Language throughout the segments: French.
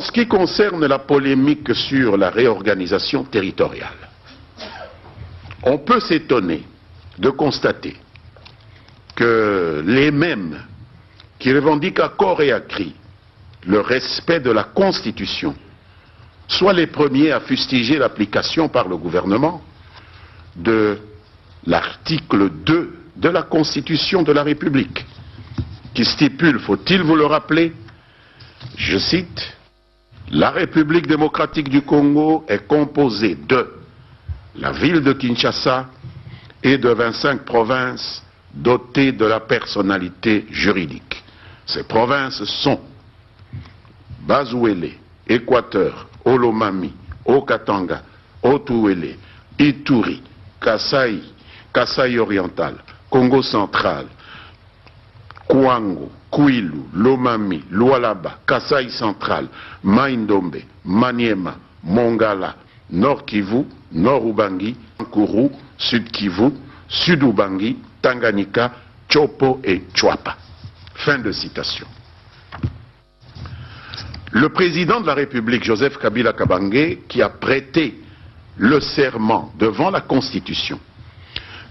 En ce qui concerne la polémique sur la réorganisation territoriale, on peut s'étonner de constater que les mêmes qui revendiquent à corps et à cri le respect de la Constitution soient les premiers à fustiger l'application par le gouvernement de l'article 2 de la Constitution de la République, qui stipule, faut-il vous le rappeler, je cite, « La République démocratique du Congo est composée de la ville de Kinshasa et de 25 provinces dotées de la personnalité juridique. Ces provinces sont Bazouélé, Équateur, Olomami, Okatanga, Otuélé, Ituri, Kasaï, Kasaï oriental, Congo central, Kouango, Kouilou, Lomami, Lualaba, Kasaï central, Maïndombe, Maniema, Mongala, Nord Kivu, Nord Ubangi, Kourou, Sud Kivu, Sud Ubangi, Tanganyika, Chopo et Chouapa. » Fin de citation. Le président de la République, Joseph Kabila Kabange, qui a prêté le serment devant la Constitution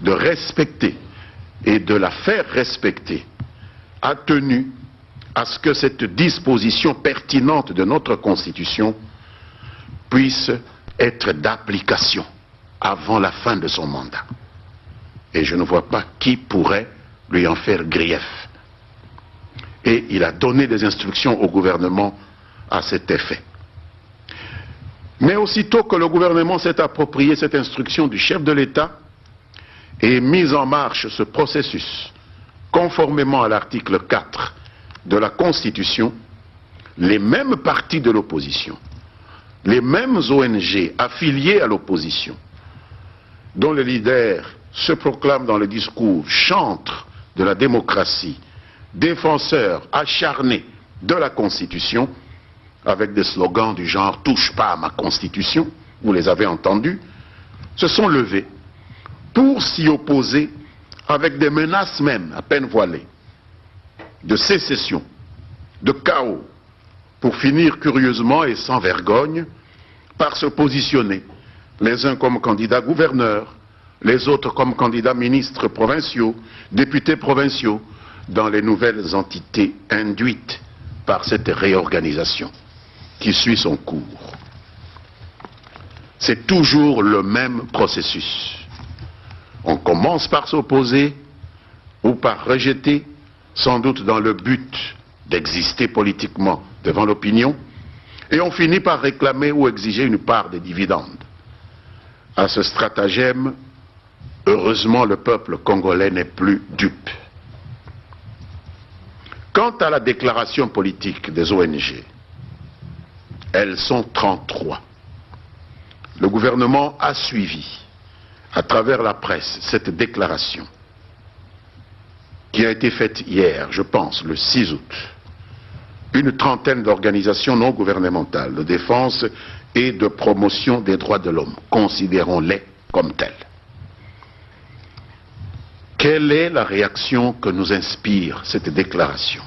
de respecter et de la faire respecter, a tenu à ce que cette disposition pertinente de notre Constitution puisse être d'application avant la fin de son mandat. Et je ne vois pas qui pourrait lui en faire grief. Et il a donné des instructions au gouvernement à cet effet. Mais aussitôt que le gouvernement s'est approprié cette instruction du chef de l'État et mis en marche ce processus, conformément à l'article 4 de la Constitution, les mêmes partis de l'opposition, les mêmes ONG affiliées à l'opposition, dont les leaders se proclament dans le discours chantres de la démocratie, défenseurs acharnés de la Constitution, avec des slogans du genre « touche pas à ma Constitution », vous les avez entendus, se sont levés pour s'y opposer avec des menaces même à peine voilées, de sécession, de chaos, pour finir curieusement et sans vergogne par se positionner, les uns comme candidats gouverneurs, les autres comme candidats ministres provinciaux, députés provinciaux, dans les nouvelles entités induites par cette réorganisation qui suit son cours. C'est toujours le même processus. On commence par s'opposer ou par rejeter, sans doute dans le but d'exister politiquement devant l'opinion, et on finit par réclamer ou exiger une part des dividendes. À ce stratagème, heureusement, le peuple congolais n'est plus dupe. Quant à la déclaration politique des ONG, elles sont 33. Le gouvernement a suivi, à travers la presse, cette déclaration qui a été faite hier, je pense, le 6 août. Une trentaine d'organisations non gouvernementales de défense et de promotion des droits de l'homme, considérons-les comme telles. Quelle est la réaction que nous inspire cette déclaration?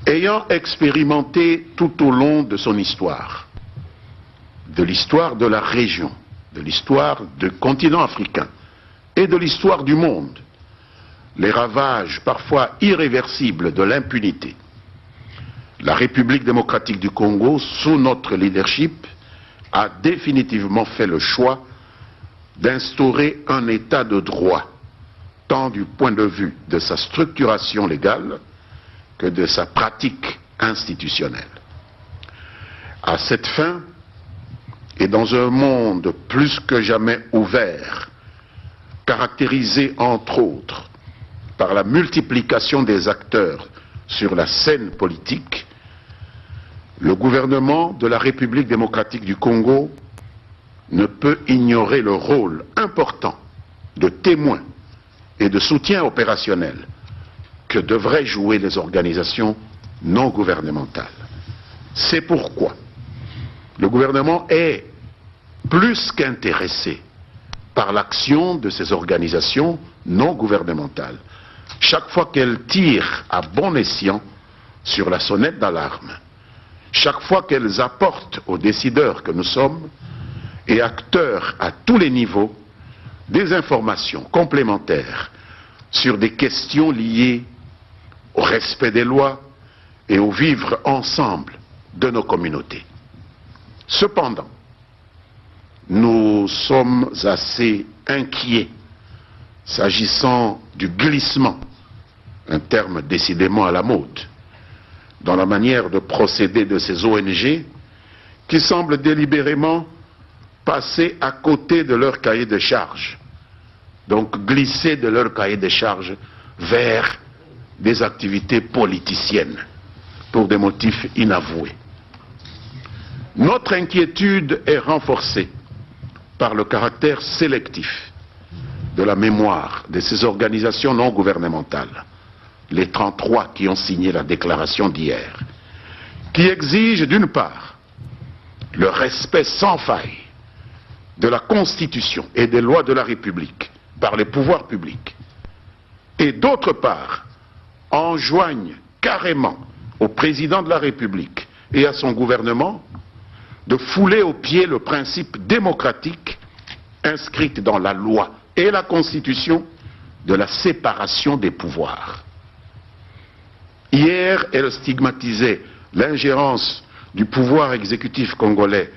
Ayant expérimenté tout au long de son histoire, de l'histoire de la région, de l'histoire du continent africain et de l'histoire du monde, les ravages parfois irréversibles de l'impunité, la République démocratique du Congo, sous notre leadership, a définitivement fait le choix d'instaurer un état de droit, tant du point de vue de sa structuration légale que de sa pratique institutionnelle. À cette fin, et dans un monde plus que jamais ouvert, caractérisé entre autres par la multiplication des acteurs sur la scène politique, le gouvernement de la République démocratique du Congo ne peut ignorer le rôle important de témoin et de soutien opérationnel que devraient jouer les organisations non gouvernementales. C'est pourquoi le gouvernement est plus qu'intéressé par l'action de ces organisations non gouvernementales, chaque fois qu'elles tirent à bon escient sur la sonnette d'alarme chaque fois qu'elles apportent aux décideurs que nous sommes et acteurs à tous les niveaux des informations complémentaires sur des questions liées au respect des lois et au vivre ensemble de nos communautés. Cependant, nous sommes assez inquiets s'agissant du glissement, un terme décidément à la mode, dans la manière de procéder de ces ONG qui semblent délibérément passer à côté de leur cahier de charges, donc glisser de leur cahier de charges vers des activités politiciennes pour des motifs inavoués. Notre inquiétude est renforcée par le caractère sélectif de la mémoire de ces organisations non gouvernementales, les 33 qui ont signé la déclaration d'hier, qui exigent d'une part le respect sans faille de la Constitution et des lois de la République par les pouvoirs publics, et d'autre part enjoignent carrément au président de la République et à son gouvernement de fouler aux pieds le principe démocratique inscrit dans la loi et la Constitution de la séparation des pouvoirs. Hier, elle stigmatisait l'ingérence du pouvoir exécutif congolais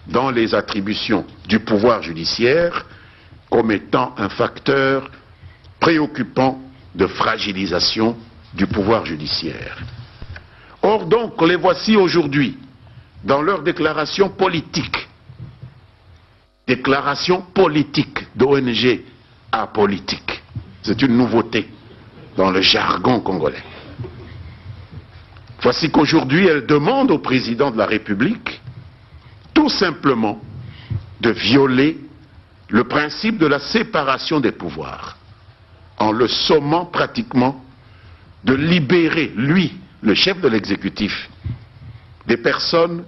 dans les attributions du pouvoir judiciaire comme étant un facteur préoccupant de fragilisation du pouvoir judiciaire. Or donc, les voici aujourd'hui dans leur déclaration politique d'ONG apolitique. C'est une nouveauté dans le jargon congolais. Voici qu'aujourd'hui, elle demande au président de la République tout simplement de violer le principe de la séparation des pouvoirs, en le sommant pratiquement de libérer, lui, le chef de l'exécutif, des personnes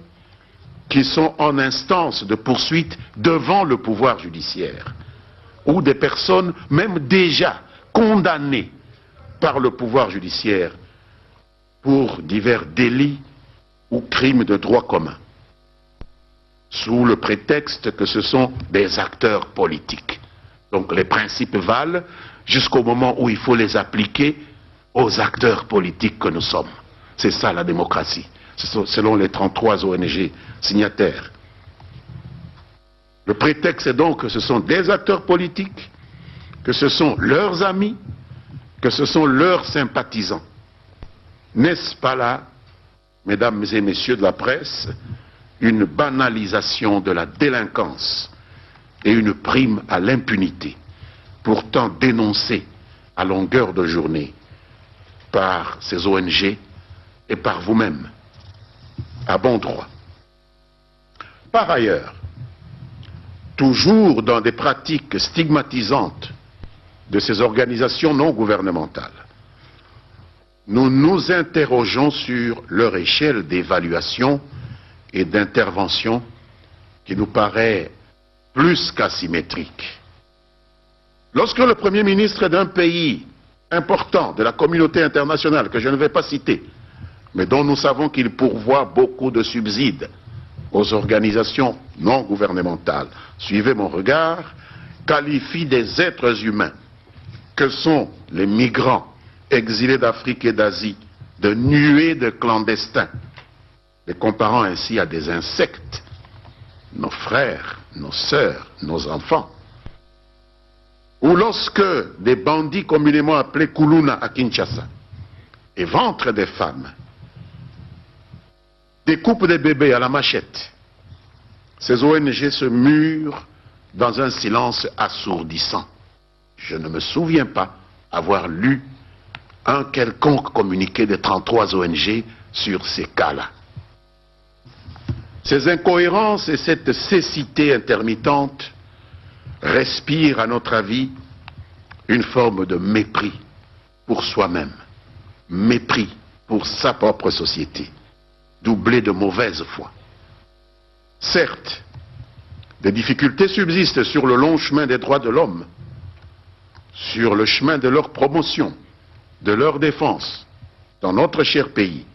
qui sont en instance de poursuite devant le pouvoir judiciaire, ou des personnes même déjà condamnées par le pouvoir judiciaire pour divers délits ou crimes de droit commun, sous le prétexte que ce sont des acteurs politiques. Donc les principes valent jusqu'au moment où il faut les appliquer aux acteurs politiques que nous sommes. C'est ça la démocratie, selon les 33 ONG signataires. Le prétexte est donc que ce sont des acteurs politiques, que ce sont leurs amis, que ce sont leurs sympathisants. N'est-ce pas là, mesdames et messieurs de la presse, une banalisation de la délinquance et une prime à l'impunité, pourtant dénoncée à longueur de journée par ces ONG et par vous-même, à bon droit. Par ailleurs, toujours dans des pratiques stigmatisantes de ces organisations non gouvernementales, nous nous interrogeons sur leur échelle d'évaluation et d'intervention qui nous paraît plus qu'asymétrique. Lorsque le Premier ministre d'un pays important de la communauté internationale, que je ne vais pas citer, mais dont nous savons qu'il pourvoit beaucoup de subsides aux organisations non gouvernementales, suivez mon regard, qualifie des êtres humains que sont les migrants exilés d'Afrique et d'Asie de nuées de clandestins, les comparant ainsi à des insectes, nos frères, nos sœurs, nos enfants. Ou lorsque des bandits communément appelés Kuluna à Kinshasa éventrent des femmes, découpent des bébés à la machette, ces ONG se murent dans un silence assourdissant. Je ne me souviens pas avoir lu un quelconque communiqué des 33 ONG sur ces cas-là. Ces incohérences et cette cécité intermittente respirent, à notre avis, une forme de mépris pour soi-même, mépris pour sa propre société, doublé de mauvaise foi. Certes, des difficultés subsistent sur le long chemin des droits de l'homme, sur le chemin de leur promotion, de leur défense, dans notre cher pays,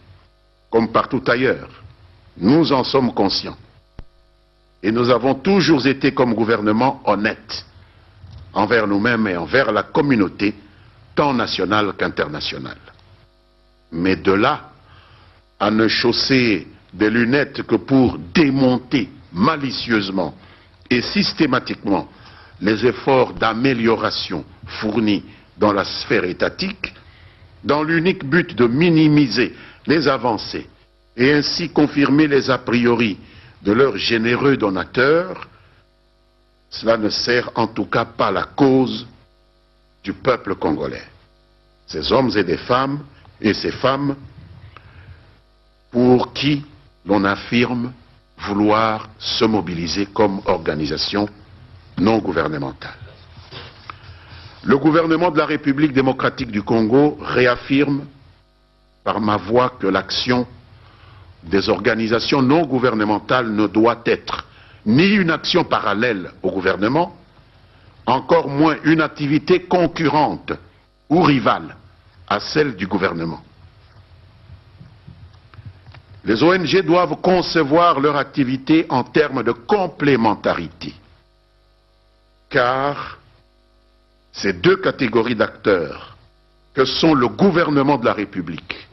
comme partout ailleurs. Nous en sommes conscients. Et nous avons toujours été comme gouvernement honnêtes envers nous-mêmes et envers la communauté, tant nationale qu'internationale. Mais de là à ne chausser des lunettes que pour démonter malicieusement et systématiquement les efforts d'amélioration fournis dans la sphère étatique, dans l'unique but de minimiser les avancées et ainsi confirmer les a priori de leurs généreux donateurs, cela ne sert en tout cas pas la cause du peuple congolais. Ces hommes et des femmes, et ces femmes, pour qui l'on affirme vouloir se mobiliser comme organisation non gouvernementale. Le gouvernement de la République démocratique du Congo réaffirme par ma voix que l'action des organisations non gouvernementales ne doit être ni une action parallèle au gouvernement, encore moins une activité concurrente ou rivale à celle du gouvernement. Les ONG doivent concevoir leur activité en termes de complémentarité, car ces deux catégories d'acteurs que sont le gouvernement de la République,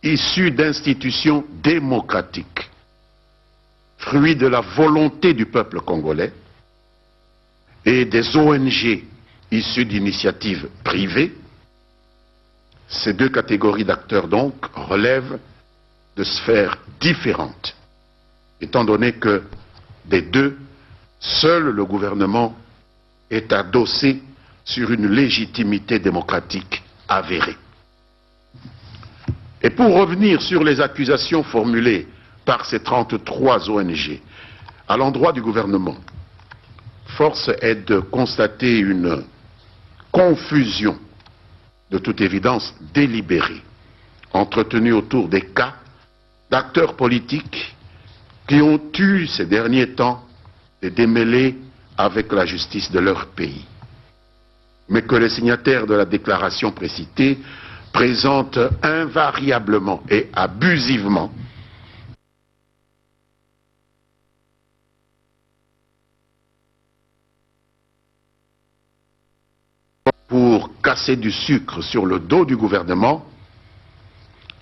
issu d'institutions démocratiques, fruit de la volonté du peuple congolais, et des ONG issues d'initiatives privées, ces deux catégories d'acteurs donc relèvent de sphères différentes, étant donné que des deux, seul le gouvernement est adossé sur une légitimité démocratique avérée. Et pour revenir sur les accusations formulées par ces 33 ONG à l'endroit du gouvernement, force est de constater une confusion, de toute évidence délibérée, entretenue autour des cas d'acteurs politiques qui ont eu ces derniers temps des démêlés avec la justice de leur pays, mais que les signataires de la déclaration précitée présentent invariablement et abusivement pour casser du sucre sur le dos du gouvernement.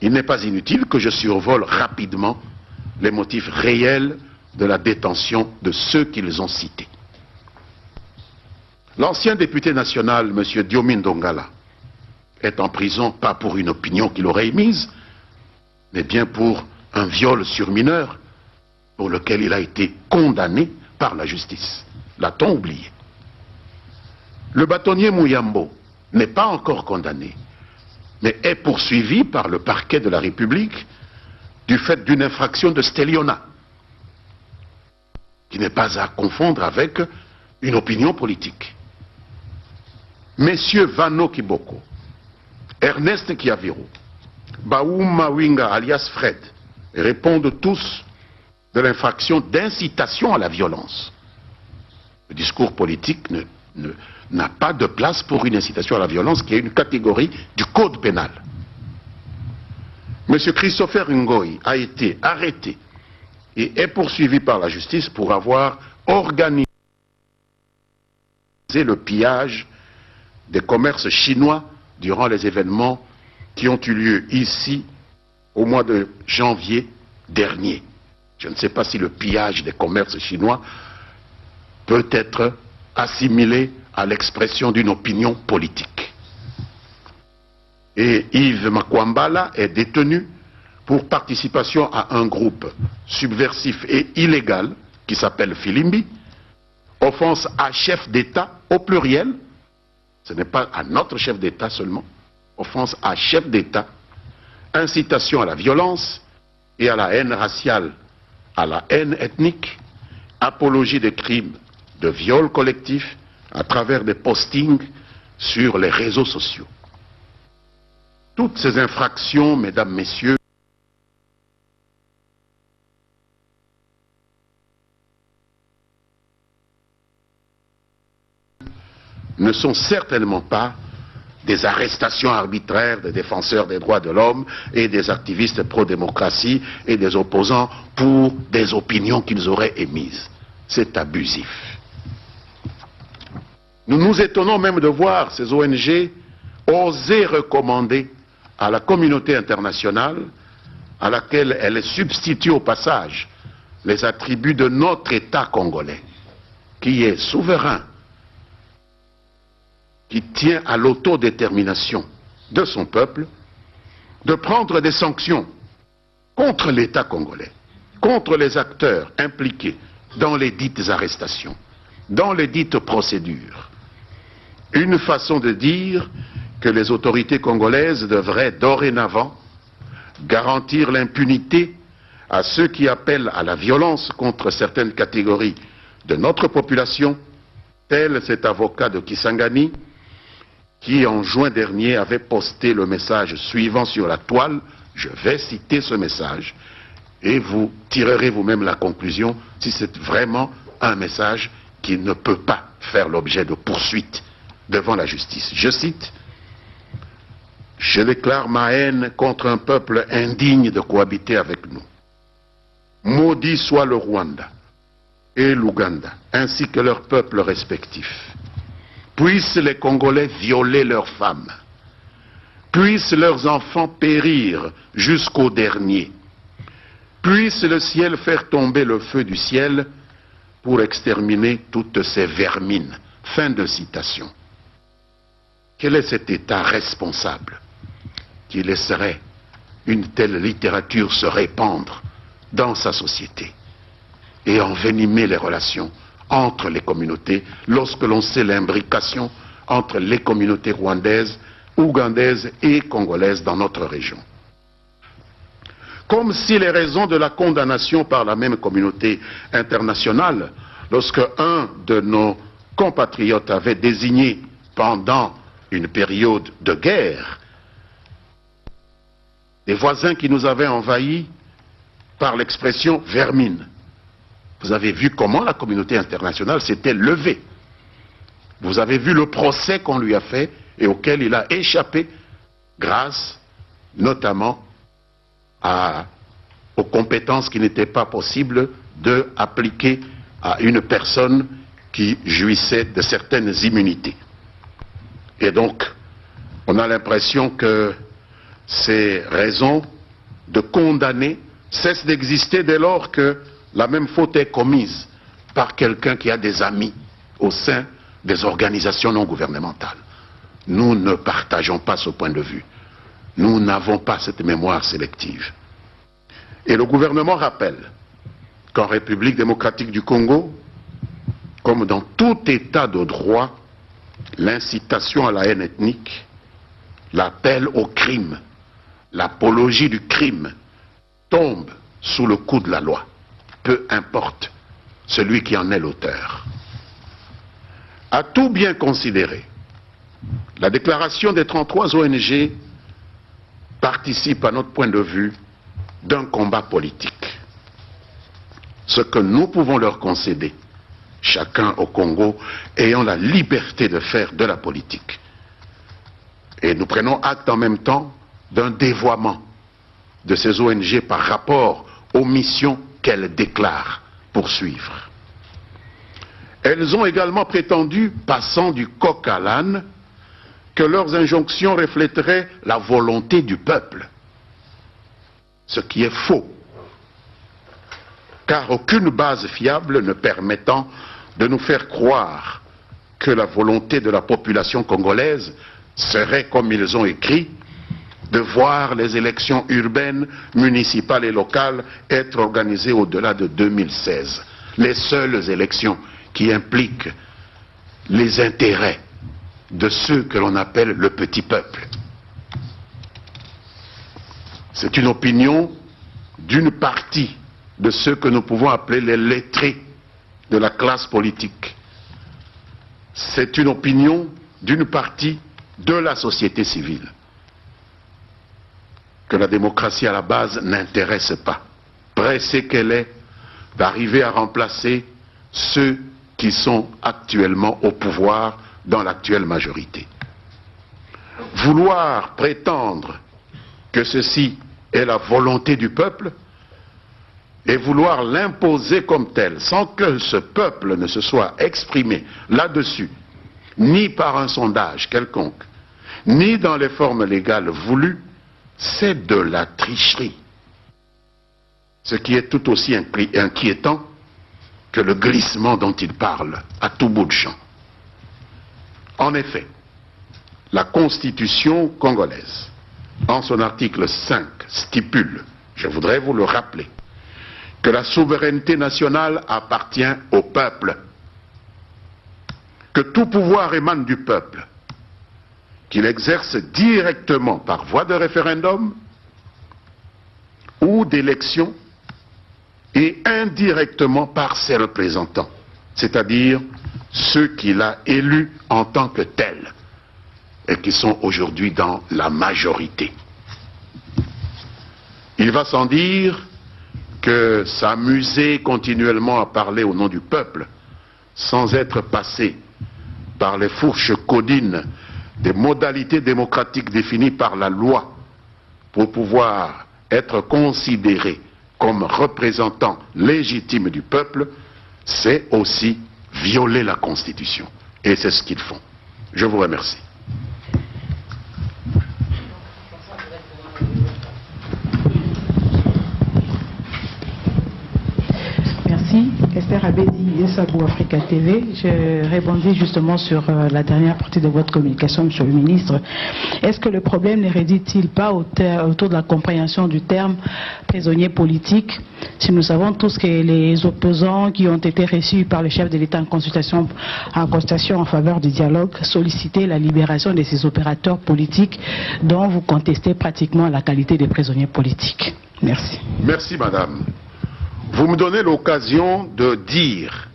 Il n'est pas inutile que je survole rapidement les motifs réels de la détention de ceux qu'ils ont cités. L'ancien député national, M. Diomin Dongala, est en prison pas pour une opinion qu'il aurait émise, mais bien pour un viol sur mineur pour lequel il a été condamné par la justice. L'a-t-on oublié? Le bâtonnier Mouyambo n'est pas encore condamné, mais est poursuivi par le parquet de la République du fait d'une infraction de stelliona, qui n'est pas à confondre avec une opinion politique. Messieurs Vano Kiboko, Ernest Kiaviro, Baouma Winga alias Fred répondent tous de l'infraction d'incitation à la violence. Le discours politique n'a pas de place pour une incitation à la violence qui est une catégorie du code pénal. M. Christopher Ngoï a été arrêté et est poursuivi par la justice pour avoir organisé le pillage des commerces chinois durant les événements qui ont eu lieu ici au mois de janvier dernier. Je ne sais pas si le pillage des commerces chinois peut être assimilé à l'expression d'une opinion politique. Et Yves Makwambala est détenu pour participation à un groupe subversif et illégal qui s'appelle Filimbi, offense à chef d'État au pluriel, ce n'est pas à notre chef d'État seulement, offense à chef d'État, incitation à la violence et à la haine raciale, à la haine ethnique, apologie des crimes de viol collectif à travers des postings sur les réseaux sociaux. Toutes ces infractions, mesdames, messieurs, ne sont certainement pas des arrestations arbitraires des défenseurs des droits de l'homme et des activistes pro-démocratie et des opposants pour des opinions qu'ils auraient émises. C'est abusif. Nous nous étonnons même de voir ces ONG oser recommander à la communauté internationale, à laquelle elle substitue au passage les attributs de notre État congolais, qui est souverain, qui tient à l'autodétermination de son peuple, de prendre des sanctions contre l'État congolais, contre les acteurs impliqués dans les dites arrestations, dans les dites procédures. Une façon de dire que les autorités congolaises devraient dorénavant garantir l'impunité à ceux qui appellent à la violence contre certaines catégories de notre population, tel cet avocat de Kisangani, qui en juin dernier avait posté le message suivant sur la toile. Je vais citer ce message et vous tirerez vous-même la conclusion si c'est vraiment un message qui ne peut pas faire l'objet de poursuites devant la justice. Je cite: « Je déclare ma haine contre un peuple indigne de cohabiter avec nous. Maudit soit le Rwanda et l'Ouganda, ainsi que leurs peuples respectifs. Puissent les Congolais violer leurs femmes. Puissent leurs enfants périr jusqu'au dernier. Puisse le ciel faire tomber le feu du ciel pour exterminer toutes ces vermines. » Fin de citation. Quel est cet État responsable qui laisserait une telle littérature se répandre dans sa société et envenimer les relations entre les communautés lorsque l'on sait l'imbrication entre les communautés rwandaises, ougandaises et congolaises dans notre région? Comme si les raisons de la condamnation par la même communauté internationale, lorsque un de nos compatriotes avait désigné pendant une période de guerre des voisins qui nous avaient envahis par l'expression vermine. Vous avez vu comment la communauté internationale s'était levée. Vous avez vu le procès qu'on lui a fait et auquel il a échappé grâce notamment aux compétences qui n'étaient pas possibles d'appliquer à une personne qui jouissait de certaines immunités. Et donc, on a l'impression que ces raisons de condamner cessent d'exister dès lors que la même faute est commise par quelqu'un qui a des amis au sein des organisations non gouvernementales. Nous ne partageons pas ce point de vue. Nous n'avons pas cette mémoire sélective. Et le gouvernement rappelle qu'en République démocratique du Congo, comme dans tout état de droit, l'incitation à la haine ethnique, l'appel au crime, l'apologie du crime tombe sous le coup de la loi, peu importe celui qui en est l'auteur. À tout bien considérer, la déclaration des 33 ONG participe, à notre point de vue, d'un combat politique. Ce que nous pouvons leur concéder, chacun au Congo ayant la liberté de faire de la politique. Et nous prenons acte en même temps d'un dévoiement de ces ONG par rapport aux missions qu'elles déclarent poursuivre. Elles ont également prétendu, passant du coq à l'âne, que leurs injonctions reflèteraient la volonté du peuple. Ce qui est faux, car aucune base fiable ne permettant de nous faire croire que la volonté de la population congolaise serait, comme ils ont écrit, de voir les élections urbaines, municipales et locales être organisées au-delà de 2016. Les seules élections qui impliquent les intérêts de ceux que l'on appelle le petit peuple. C'est une opinion d'une partie de ceux que nous pouvons appeler les lettrés de la classe politique. C'est une opinion d'une partie de la société civile que la démocratie à la base n'intéresse pas, pressée qu'elle est d'arriver à remplacer ceux qui sont actuellement au pouvoir dans l'actuelle majorité. vouloir prétendre que ceci est la volonté du peuple et vouloir l'imposer comme tel, sans que ce peuple ne se soit exprimé là-dessus, ni par un sondage quelconque, ni dans les formes légales voulues, c'est de la tricherie. Ce qui est tout aussi inquiétant que le glissement dont il parle à tout bout de champ. En effet, la Constitution congolaise, en son article 5, stipule, je voudrais vous le rappeler, que la souveraineté nationale appartient au peuple, que tout pouvoir émane du peuple, qu'il exerce directement par voie de référendum ou d'élection et indirectement par ses représentants, c'est-à-dire ceux qu'il a élus en tant que tels et qui sont aujourd'hui dans la majorité. Il va sans dire que s'amuser continuellement à parler au nom du peuple sans être passé par les fourches codines des modalités démocratiques définies par la loi pour pouvoir être considéré comme représentant légitime du peuple, c'est aussi violer la Constitution. Et c'est ce qu'ils font. Je vous remercie. Merci. Esther Abedi, Sabou Africa TV. Je répondais justement sur la dernière partie de votre communication, Monsieur le Ministre. Est-ce que le problème ne réside-t-il pas autour de la compréhension du terme prisonnier politique? Si nous savons tous que les opposants qui ont été reçus par le chef de l'État en consultation en faveur du dialogue sollicitaient la libération de ces opérateurs politiques dont vous contestez pratiquement la qualité des prisonniers politiques. Merci. Merci, madame. Vous me donnez l'occasion de dire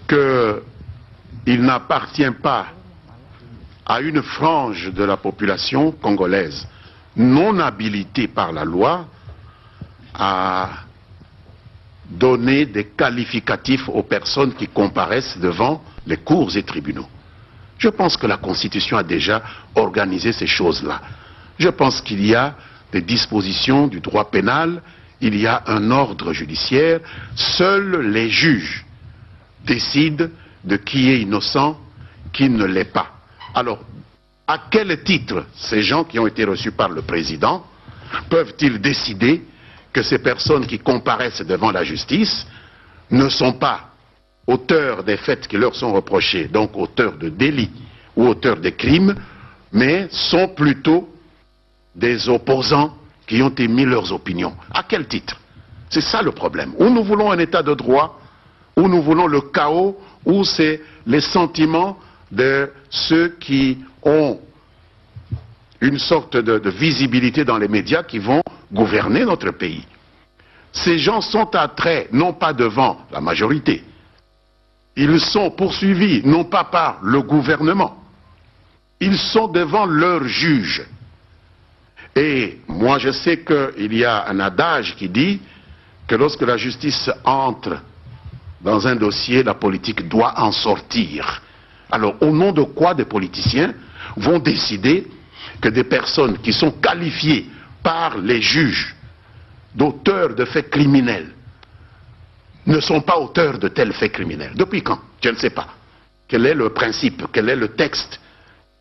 qu'il n'appartient pas à une frange de la population congolaise non habilitée par la loi à donner des qualificatifs aux personnes qui comparaissent devant les cours et tribunaux. Je pense que la Constitution a déjà organisé ces choses-là. Je pense qu'il y a des dispositions du droit pénal, il y a un ordre judiciaire, seuls les juges décident de qui est innocent, qui ne l'est pas. Alors, à quel titre ces gens qui ont été reçus par le président peuvent-ils décider que ces personnes qui comparaissent devant la justice ne sont pas auteurs des faits qui leur sont reprochés, donc auteurs de délits ou auteurs de crimes, mais sont plutôt des opposants qui ont émis leurs opinions? À quel titre? C'est ça le problème. Ou nous voulons un état de droit, ou nous voulons le chaos, ou c'est les sentiments de ceux qui ont une sorte de visibilité dans les médias qui vont gouverner notre pays. Ces gens sont attraits non pas devant la majorité, ils sont poursuivis non pas par le gouvernement, ils sont devant leurs juges. Et moi je sais qu'il y a un adage qui dit que lorsque la justice entre dans un dossier, la politique doit en sortir. Alors au nom de quoi des politiciens vont décider que des personnes qui sont qualifiées par les juges d'auteurs de faits criminels ne sont pas auteurs de tels faits criminels? Depuis quand? Je ne sais pas. Quel est le principe, quel est le texte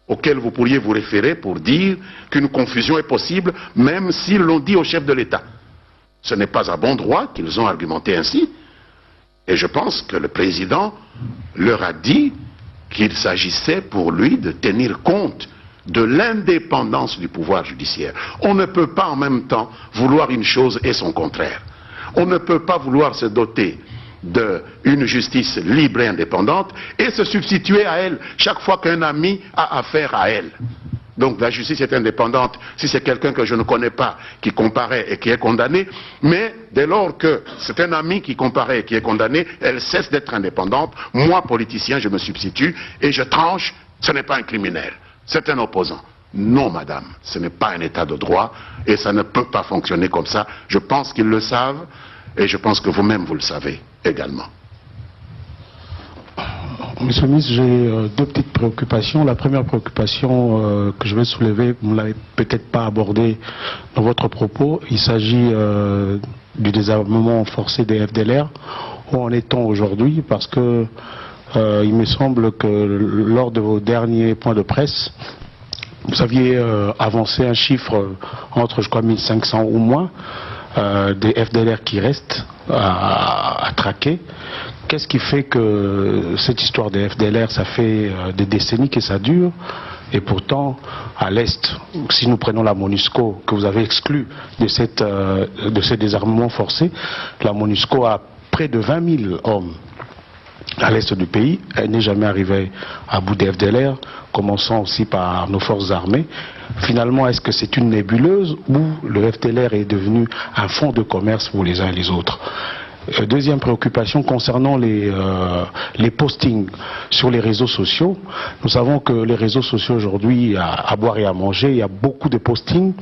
auquel vous pourriez vous référer pour dire qu'une confusion est possible, même s'ils l'ont dit au chef de l'État? Ce n'est pas à bon droit qu'ils ont argumenté ainsi. Et je pense que le président leur a dit qu'il s'agissait pour lui de tenir compte de l'indépendance du pouvoir judiciaire. On ne peut pas en même temps vouloir une chose et son contraire. On ne peut pas vouloir se doter d'une justice libre et indépendante et se substituer à elle chaque fois qu'un ami a affaire à elle. Donc la justice est indépendante si c'est quelqu'un que je ne connais pas qui comparaît et qui est condamné, mais dès lors que c'est un ami qui comparaît et qui est condamné, elle cesse d'être indépendante. Moi, politicien, je me substitue et je tranche, ce n'est pas un criminel, c'est un opposant. Non, madame, ce n'est pas un état de droit et ça ne peut pas fonctionner comme ça. Je pense qu'ils le savent et je pense que vous-même vous le savez également. Monsieur le ministre, j'ai deux petites préoccupations. La première préoccupation que je vais soulever, vous ne l'avez peut-être pas abordée dans votre propos, il s'agit du désarmement forcé des FDLR. Où en est-on aujourd'hui? Parce que il me semble que lors de vos derniers points de presse, vous aviez avancé un chiffre entre, je crois, 1500 ou moins des FDLR qui restent à traquer. Qu'est-ce qui fait que cette histoire des FDLR, ça fait des décennies que ça dure, et pourtant, à l'Est, si nous prenons la MONUSCO, que vous avez exclue de ce désarmement forcé, la MONUSCO a près de 20 000 hommes à l'Est du pays. Elle n'est jamais arrivée à bout des FDLR, commençant aussi par nos forces armées. Finalement, est-ce que c'est une nébuleuse ou le FDLR est devenu un fonds de commerce pour les uns et les autres? Deuxième préoccupation concernant les postings sur les réseaux sociaux. Nous savons que les réseaux sociaux aujourd'hui, à boire et à manger, il y a beaucoup de postings.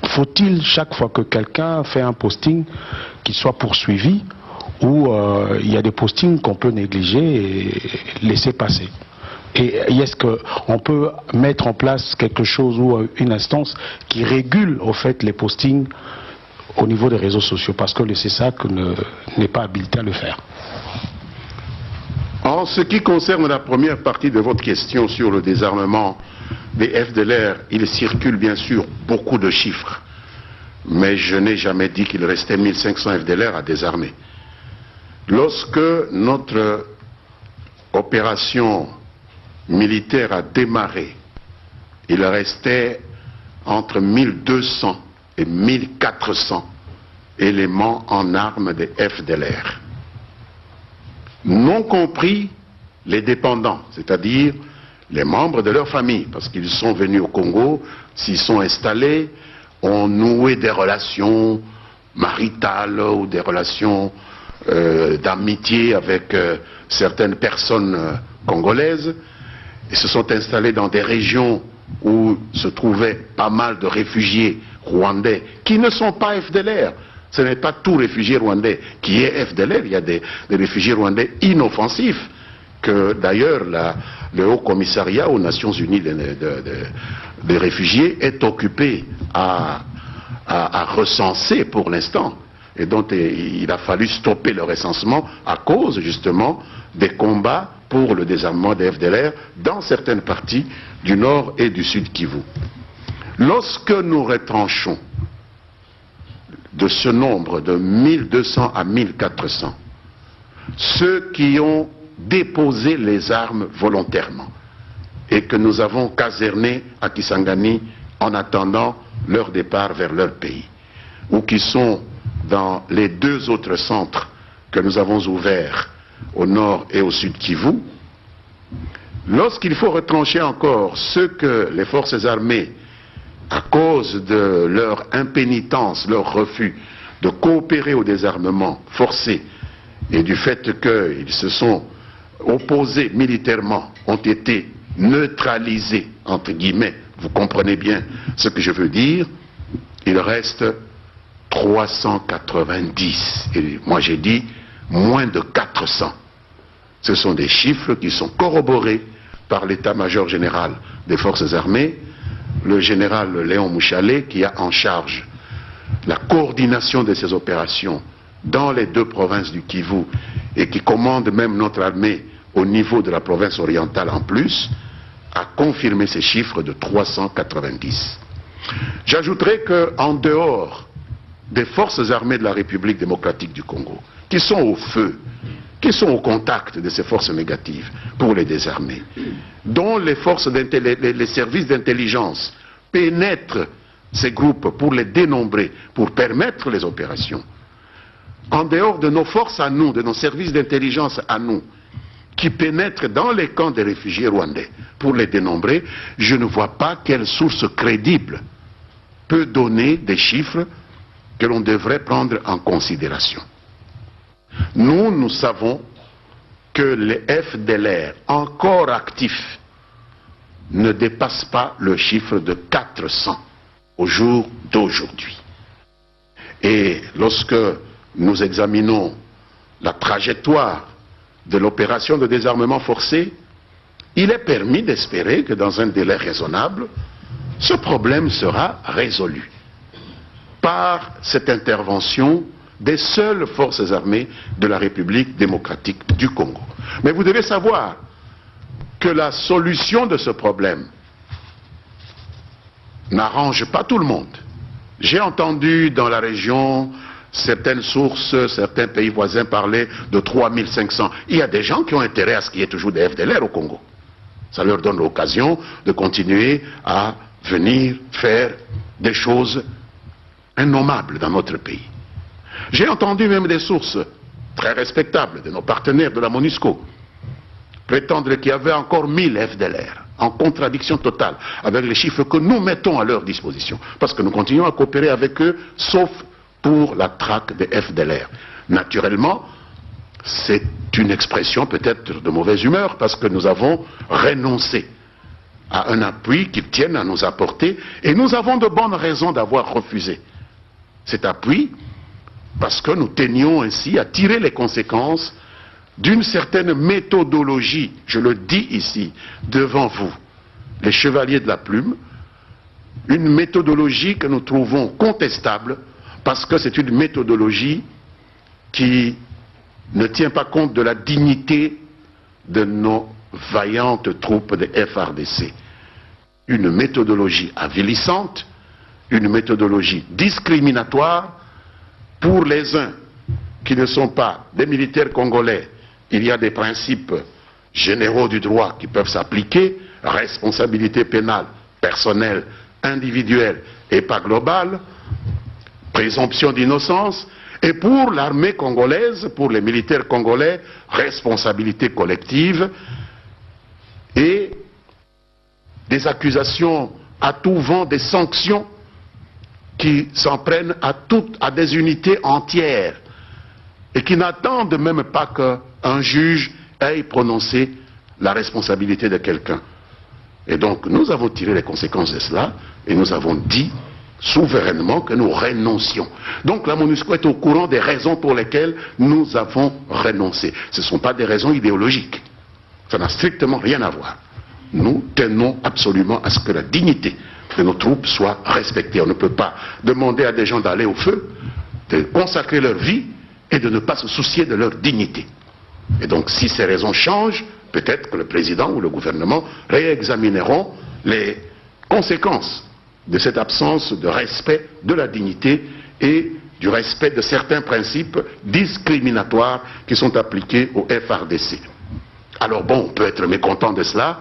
Faut-il chaque fois que quelqu'un fait un posting qu'il soit poursuivi, ou il y a des postings qu'on peut négliger et laisser passer? Et est-ce qu'on peut mettre en place quelque chose ou une instance qui régule au fait les postings au niveau des réseaux sociaux, parce que le CESAC n'est pas habilité à le faire? En ce qui concerne la première partie de votre question sur le désarmement des FDLR, il circule bien sûr beaucoup de chiffres, mais je n'ai jamais dit qu'il restait 1500 FDLR à désarmer. Lorsque notre opération militaire a démarré, il restait entre 1200 et 1400 éléments en armes des FDLR. Non compris les dépendants, c'est-à-dire les membres de leur famille, parce qu'ils sont venus au Congo, s'ils sont installés, ont noué des relations maritales ou des relations d'amitié avec certaines personnes congolaises, et se sont installés dans des régions où se trouvaient pas mal de réfugiés rwandais qui ne sont pas FDLR. Ce n'est pas tout réfugié rwandais qui est FDLR. Il y a des réfugiés rwandais inoffensifs que d'ailleurs le Haut Commissariat aux Nations Unies des réfugiés est occupé à recenser pour l'instant. Et donc il a fallu stopper le recensement à cause justement des combats pour le désarmement des FDLR dans certaines parties du nord et du sud Kivu. Lorsque nous retranchons de ce nombre de 1200 à 1400 ceux qui ont déposé les armes volontairement et que nous avons casernés à Kisangani en attendant leur départ vers leur pays, ou qui sont dans les deux autres centres que nous avons ouverts au nord et au sud Kivu, lorsqu'il faut retrancher encore ceux que les forces armées, à cause de leur impénitence, leur refus de coopérer au désarmement forcé et du fait qu'ils se sont opposés militairement, ont été neutralisés, entre guillemets, vous comprenez bien ce que je veux dire, il reste 390. Et moi j'ai dit moins de 400. Ce sont des chiffres qui sont corroborés par l'état-major général des forces armées, le général Léon Mouchalet, qui a en charge la coordination de ces opérations dans les deux provinces du Kivu et qui commande même notre armée au niveau de la province orientale en plus, a confirmé ces chiffres de 390. J'ajouterai qu'en dehors des forces armées de la République démocratique du Congo, qui sont au feu, qui sont au contact de ces forces négatives pour les désarmer, dont les services d'intelligence pénètrent ces groupes pour les dénombrer, pour permettre les opérations. En dehors de nos forces à nous, de nos services d'intelligence à nous, qui pénètrent dans les camps des réfugiés rwandais pour les dénombrer, je ne vois pas quelle source crédible peut donner des chiffres que l'on devrait prendre en considération. Nous savons que les FDLR encore actifs ne dépassent pas le chiffre de 400 au jour d'aujourd'hui. Et lorsque nous examinons la trajectoire de l'opération de désarmement forcé, il est permis d'espérer que dans un délai raisonnable, ce problème sera résolu par cette intervention des seules forces armées de la République démocratique du Congo. Mais vous devez savoir que la solution de ce problème n'arrange pas tout le monde. J'ai entendu dans la région certaines sources, certains pays voisins parler de 3500. Il y a des gens qui ont intérêt à ce qu'il y ait toujours des FDLR au Congo. Ça leur donne l'occasion de continuer à venir faire des choses innommables dans notre pays. J'ai entendu même des sources très respectables de nos partenaires de la MONUSCO prétendre qu'il y avait encore 1000 FDLR, en contradiction totale avec les chiffres que nous mettons à leur disposition, parce que nous continuons à coopérer avec eux, sauf pour la traque des FDLR. Naturellement, c'est une expression peut-être de mauvaise humeur, parce que nous avons renoncé à un appui qu'ils tiennent à nous apporter, et nous avons de bonnes raisons d'avoir refusé cet appui, parce que nous tenions ainsi à tirer les conséquences d'une certaine méthodologie, je le dis ici, devant vous, les chevaliers de la plume, une méthodologie que nous trouvons contestable, parce que c'est une méthodologie qui ne tient pas compte de la dignité de nos vaillantes troupes de FARDC. Une méthodologie avilissante, une méthodologie discriminatoire pour les uns qui ne sont pas des militaires congolais. Il y a des principes généraux du droit qui peuvent s'appliquer, responsabilité pénale, personnelle, individuelle et pas globale, présomption d'innocence, et pour l'armée congolaise, pour les militaires congolais, responsabilité collective et des accusations à tout vent, des sanctions qui s'en prennent à des unités entières et qui n'attendent même pas qu'un juge ait prononcé la responsabilité de quelqu'un. Et donc nous avons tiré les conséquences de cela et nous avons dit souverainement que nous renoncions. Donc la MONUSCO est au courant des raisons pour lesquelles nous avons renoncé. Ce ne sont pas des raisons idéologiques. Ça n'a strictement rien à voir. Nous tenons absolument à ce que la dignité de nos troupes soit respectée. On ne peut pas demander à des gens d'aller au feu, de consacrer leur vie et de ne pas se soucier de leur dignité. Et donc si ces raisons changent, peut-être que le président ou le gouvernement réexamineront les conséquences de cette absence de respect de la dignité et du respect de certains principes discriminatoires qui sont appliqués au FARDC. Alors bon, on peut être mécontent de cela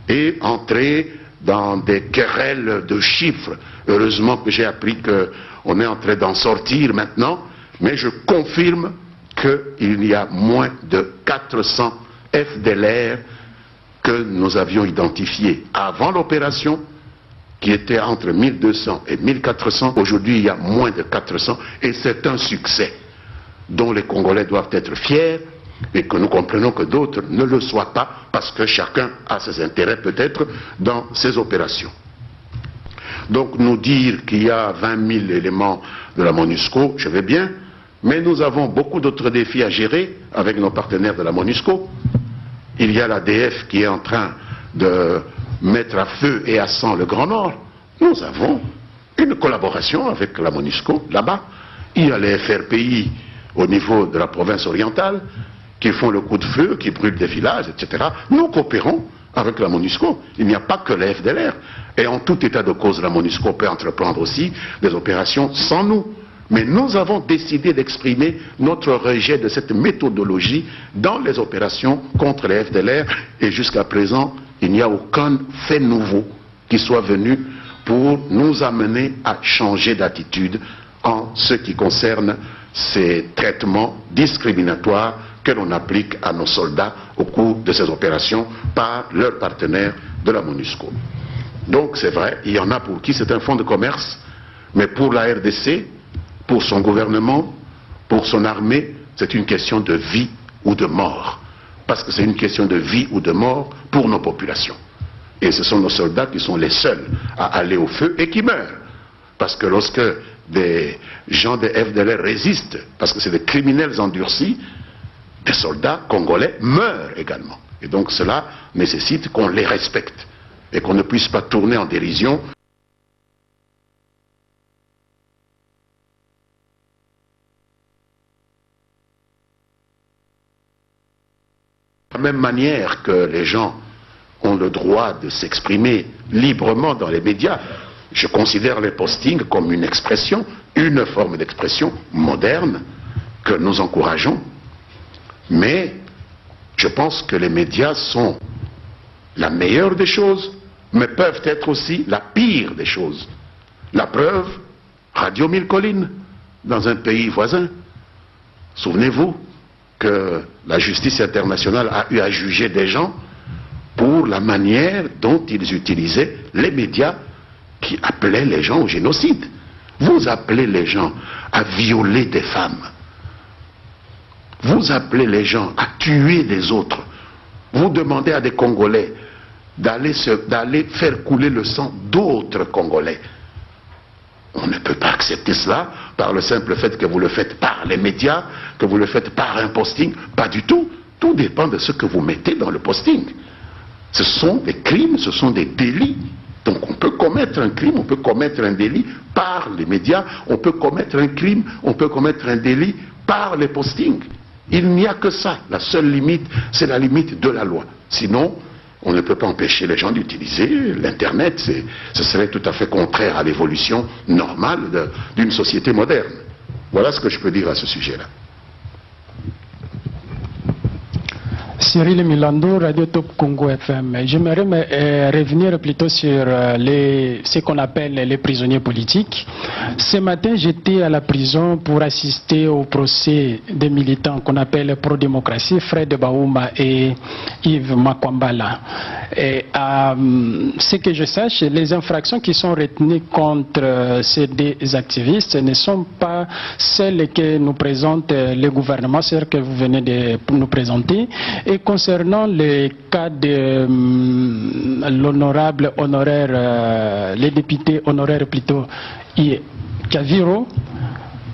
et entrer dans des querelles de chiffres. Heureusement que j'ai appris qu'on est en train d'en sortir maintenant, mais je confirme qu'il y a moins de 400 FDLR que nous avions identifiés avant l'opération, qui était entre 1200 et 1400. Aujourd'hui, il y a moins de 400 et c'est un succès dont les Congolais doivent être fiers et que nous comprenons que d'autres ne le soient pas parce que chacun a ses intérêts peut-être dans ces opérations. Donc nous dire qu'il y a 20 000 éléments de la MONUSCO, je vais bien, mais nous avons beaucoup d'autres défis à gérer avec nos partenaires de la MONUSCO. Il y a l'ADF qui est en train de mettre à feu et à sang le Grand Nord. Nous avons une collaboration avec la MONUSCO là-bas. Il y a les FRPI au niveau de la province orientale qui font le coup de feu, qui brûlent des villages, etc. Nous coopérons avec la MONUSCO. Il n'y a pas que les FDLR. Et en tout état de cause, la MONUSCO peut entreprendre aussi des opérations sans nous. Mais nous avons décidé d'exprimer notre rejet de cette méthodologie dans les opérations contre les FDLR. Et jusqu'à présent, il n'y a aucun fait nouveau qui soit venu pour nous amener à changer d'attitude en ce qui concerne ces traitements discriminatoires que l'on applique à nos soldats au cours de ces opérations par leurs partenaires de la MONUSCO. Donc c'est vrai, il y en a pour qui c'est un fonds de commerce, mais pour la RDC, pour son gouvernement, pour son armée, c'est une question de vie ou de mort. Parce que c'est une question de vie ou de mort pour nos populations. Et ce sont nos soldats qui sont les seuls à aller au feu et qui meurent. Parce que lorsque des gens des FDLR résistent, parce que c'est des criminels endurcis, des soldats congolais meurent également. Et donc cela nécessite qu'on les respecte et qu'on ne puisse pas tourner en dérision. De la même manière que les gens ont le droit de s'exprimer librement dans les médias, je considère les postings comme une expression, une forme d'expression moderne que nous encourageons. Mais je pense que les médias sont la meilleure des choses, mais peuvent être aussi la pire des choses. La preuve, Radio Mille Collines, dans un pays voisin. Souvenez-vous que la justice internationale a eu à juger des gens pour la manière dont ils utilisaient les médias qui appelaient les gens au génocide. Vous appelez les gens à violer des femmes. Vous appelez les gens à tuer des autres. Vous demandez à des Congolais d'aller faire couler le sang d'autres Congolais. On ne peut pas accepter cela par le simple fait que vous le faites par les médias, que vous le faites par un posting. Pas du tout. Tout dépend de ce que vous mettez dans le posting. Ce sont des crimes, ce sont des délits. Donc on peut commettre un crime, on peut commettre un délit par les médias, on peut commettre un crime, on peut commettre un délit par les postings. Il n'y a que ça. La seule limite, c'est la limite de la loi. Sinon, on ne peut pas empêcher les gens d'utiliser l'Internet. Ce serait tout à fait contraire à l'évolution normale d'une société moderne. Voilà ce que je peux dire à ce sujet-là. Cyril Milando, Radio Top Congo FM. J'aimerais revenir plutôt sur ce qu'on appelle les prisonniers politiques. Ce matin, j'étais à la prison pour assister au procès des militants qu'on appelle pro-démocratie, Fred Baouma et Yves Makwambala. Et ce que je sache, les infractions qui sont retenues contre ces deux activistes ne sont pas celles que nous présente le gouvernement, celles que vous venez de nous présenter. Et concernant les cas de l'honorable honoraire, les députés honoraires plutôt, Kaviro,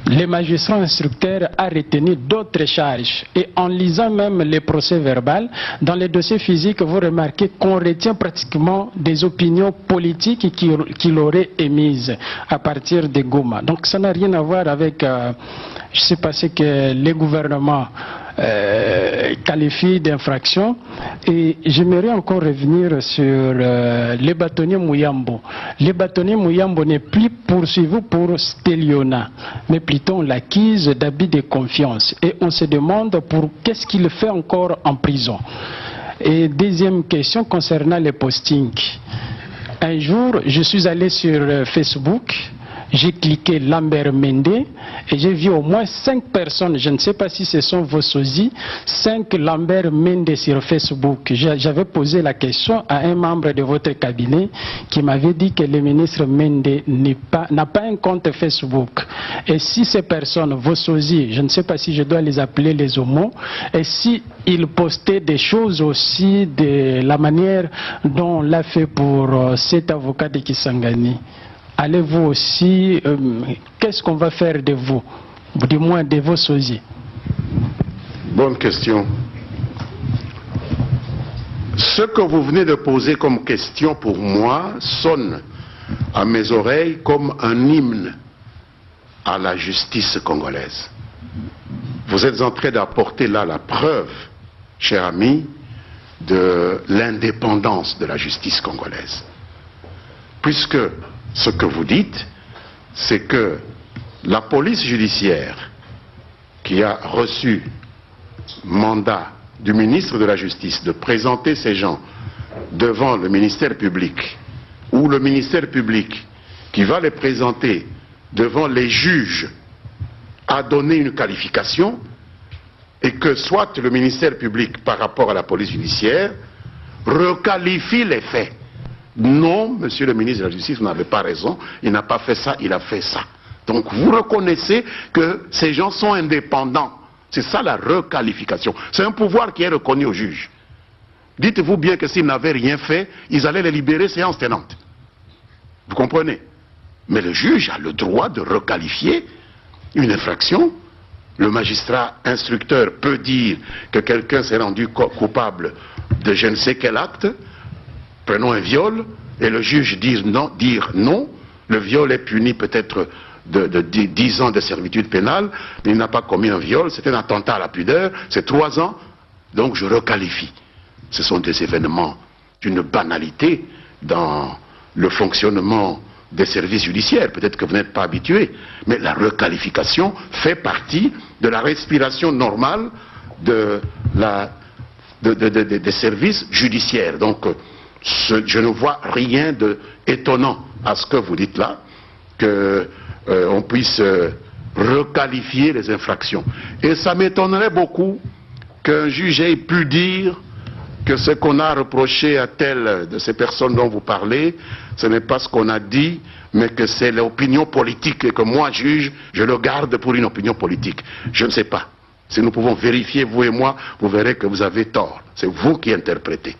le magistrat instructeur a retenu d'autres charges. Et en lisant même les procès verbaux, dans les dossiers physiques, vous remarquez qu'on retient pratiquement des opinions politiques qu'il aurait émises à partir de Goma. Donc ça n'a rien à voir avec, je ne sais pas ce que les gouvernements qualifie d'infraction. Et j'aimerais encore revenir sur les bâtonniers Mouyambo. Les bâtonniers Mouyambo n'est plus poursuivi pour Stéliona, mais plutôt on l'acquise d'habit de confiance. Et on se demande pour qu'est-ce qu'il fait encore en prison. Et deuxième question concernant les postings. Un jour, je suis allé sur Facebook. J'ai cliqué Lambert Mende et j'ai vu au moins 5 personnes, je ne sais pas si ce sont vos sosies, 5 Lambert Mende sur Facebook. J'avais posé la question à un membre de votre cabinet qui m'avait dit que le ministre Mende n'a pas un compte Facebook. Et si ces personnes, vos sosies, je ne sais pas si je dois les appeler les homos, et si ils postaient des choses aussi de la manière dont on l'a fait pour cet avocat de Kisangani. Allez-vous aussi, qu'est-ce qu'on va faire de vous, du moins de vos sosies? Bonne question. Ce que vous venez de poser comme question pour moi sonne à mes oreilles comme un hymne à la justice congolaise. Vous êtes en train d'apporter là la preuve, cher ami, de l'indépendance de la justice congolaise. Puisque ce que vous dites, c'est que la police judiciaire qui a reçu mandat du ministre de la Justice de présenter ces gens devant le ministère public, ou le ministère public qui va les présenter devant les juges, a donné une qualification, et que soit le ministère public par rapport à la police judiciaire requalifie les faits. Non, monsieur le ministre de la Justice, vous n'avez pas raison, il n'a pas fait ça, il a fait ça. Donc vous reconnaissez que ces gens sont indépendants. C'est ça la requalification. C'est un pouvoir qui est reconnu aux juges. Dites-vous bien que s'ils n'avaient rien fait, ils allaient les libérer séance tenante. Vous comprenez? Mais le juge a le droit de requalifier une infraction le magistrat instructeur peut dire que quelqu'un s'est rendu coupable de je ne sais quel acte, prenons un viol, et le juge dire non, le viol est puni peut-être de 10 ans de servitude pénale, il n'a pas commis un viol, c'est un attentat à la pudeur, c'est 3 ans, donc je requalifie. Ce sont des événements d'une banalité dans le fonctionnement des services judiciaires. Peut-être que vous n'êtes pas habitué, mais la requalification fait partie de la respiration normale des services judiciaires. Donc, je ne vois rien d'étonnant à ce que vous dites là, qu'on puisse requalifier les infractions. Et ça m'étonnerait beaucoup qu'un juge ait pu dire que ce qu'on a reproché à telle de ces personnes dont vous parlez, ce n'est pas ce qu'on a dit, mais que c'est l'opinion politique et que moi, juge, je le garde pour une opinion politique. Je ne sais pas. Si nous pouvons vérifier, vous et moi, vous verrez que vous avez tort. C'est vous qui interprétez.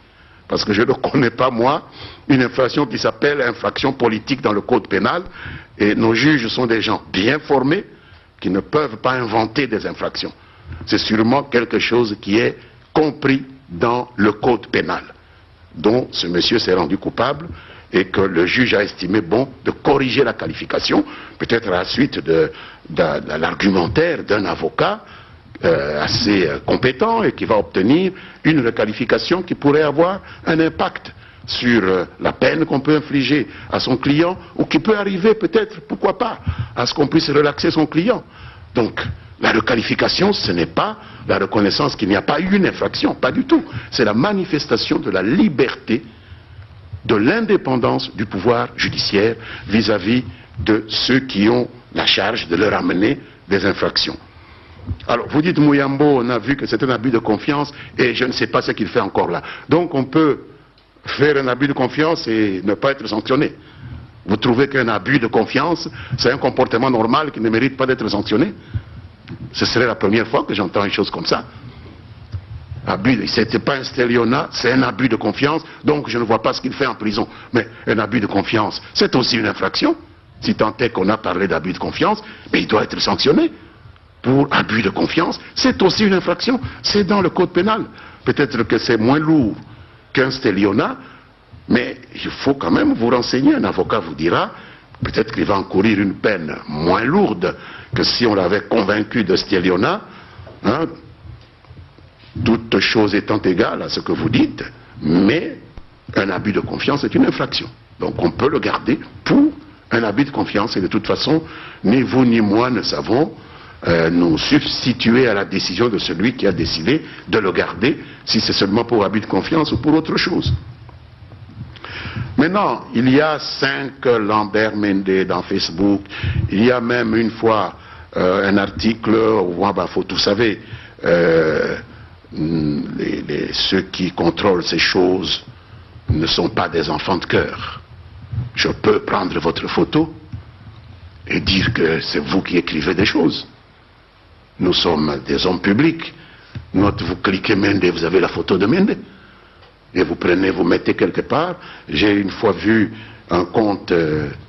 Parce que je ne connais pas, moi, une infraction qui s'appelle infraction politique dans le code pénal. Et nos juges sont des gens bien formés qui ne peuvent pas inventer des infractions. C'est sûrement quelque chose qui est compris dans le code pénal, dont ce monsieur s'est rendu coupable et que le juge a estimé bon de corriger la qualification, peut-être à la suite de l'argumentaire d'un avocat assez compétent et qui va obtenir une requalification qui pourrait avoir un impact sur la peine qu'on peut infliger à son client ou qui peut arriver peut-être, pourquoi pas, à ce qu'on puisse relaxer son client. Donc, la requalification, ce n'est pas la reconnaissance qu'il n'y a pas eu une infraction, pas du tout. C'est la manifestation de la liberté, de l'indépendance du pouvoir judiciaire vis-à-vis de ceux qui ont la charge de leur amener des infractions. Alors, vous dites Mouyambo, on a vu que c'est un abus de confiance et je ne sais pas ce qu'il fait encore là. Donc, on peut faire un abus de confiance et ne pas être sanctionné. Vous trouvez qu'un abus de confiance, c'est un comportement normal qui ne mérite pas d'être sanctionné? Ce serait la première fois que j'entends une chose comme ça. Ce n'était pas un stélionnat, c'est un abus de confiance, donc je ne vois pas ce qu'il fait en prison. Mais un abus de confiance, c'est aussi une infraction. Si tant est qu'on a parlé d'abus de confiance, mais il doit être sanctionné. Pour abus de confiance, c'est aussi une infraction. C'est dans le code pénal. Peut-être que c'est moins lourd qu'un stélionnat, mais il faut quand même vous renseigner. Un avocat vous dira, peut-être qu'il va encourir une peine moins lourde que si on l'avait convaincu de stélionnat, hein, toutes choses étant égales à ce que vous dites, mais un abus de confiance est une infraction. Donc on peut le garder pour un abus de confiance et de toute façon, ni vous ni moi ne savons nous substituer à la décision de celui qui a décidé de le garder, si c'est seulement pour abus de confiance ou pour autre chose. Maintenant, il y a 5 Lambert Mende dans Facebook, il y a même une fois un article où, vous savez, ceux qui contrôlent ces choses ne sont pas des enfants de cœur. Je peux prendre votre photo et dire que c'est vous qui écrivez des choses. Nous sommes des hommes publics. Vous cliquez Mende, vous avez la photo de Mende. Et vous prenez, vous mettez quelque part. J'ai une fois vu un compte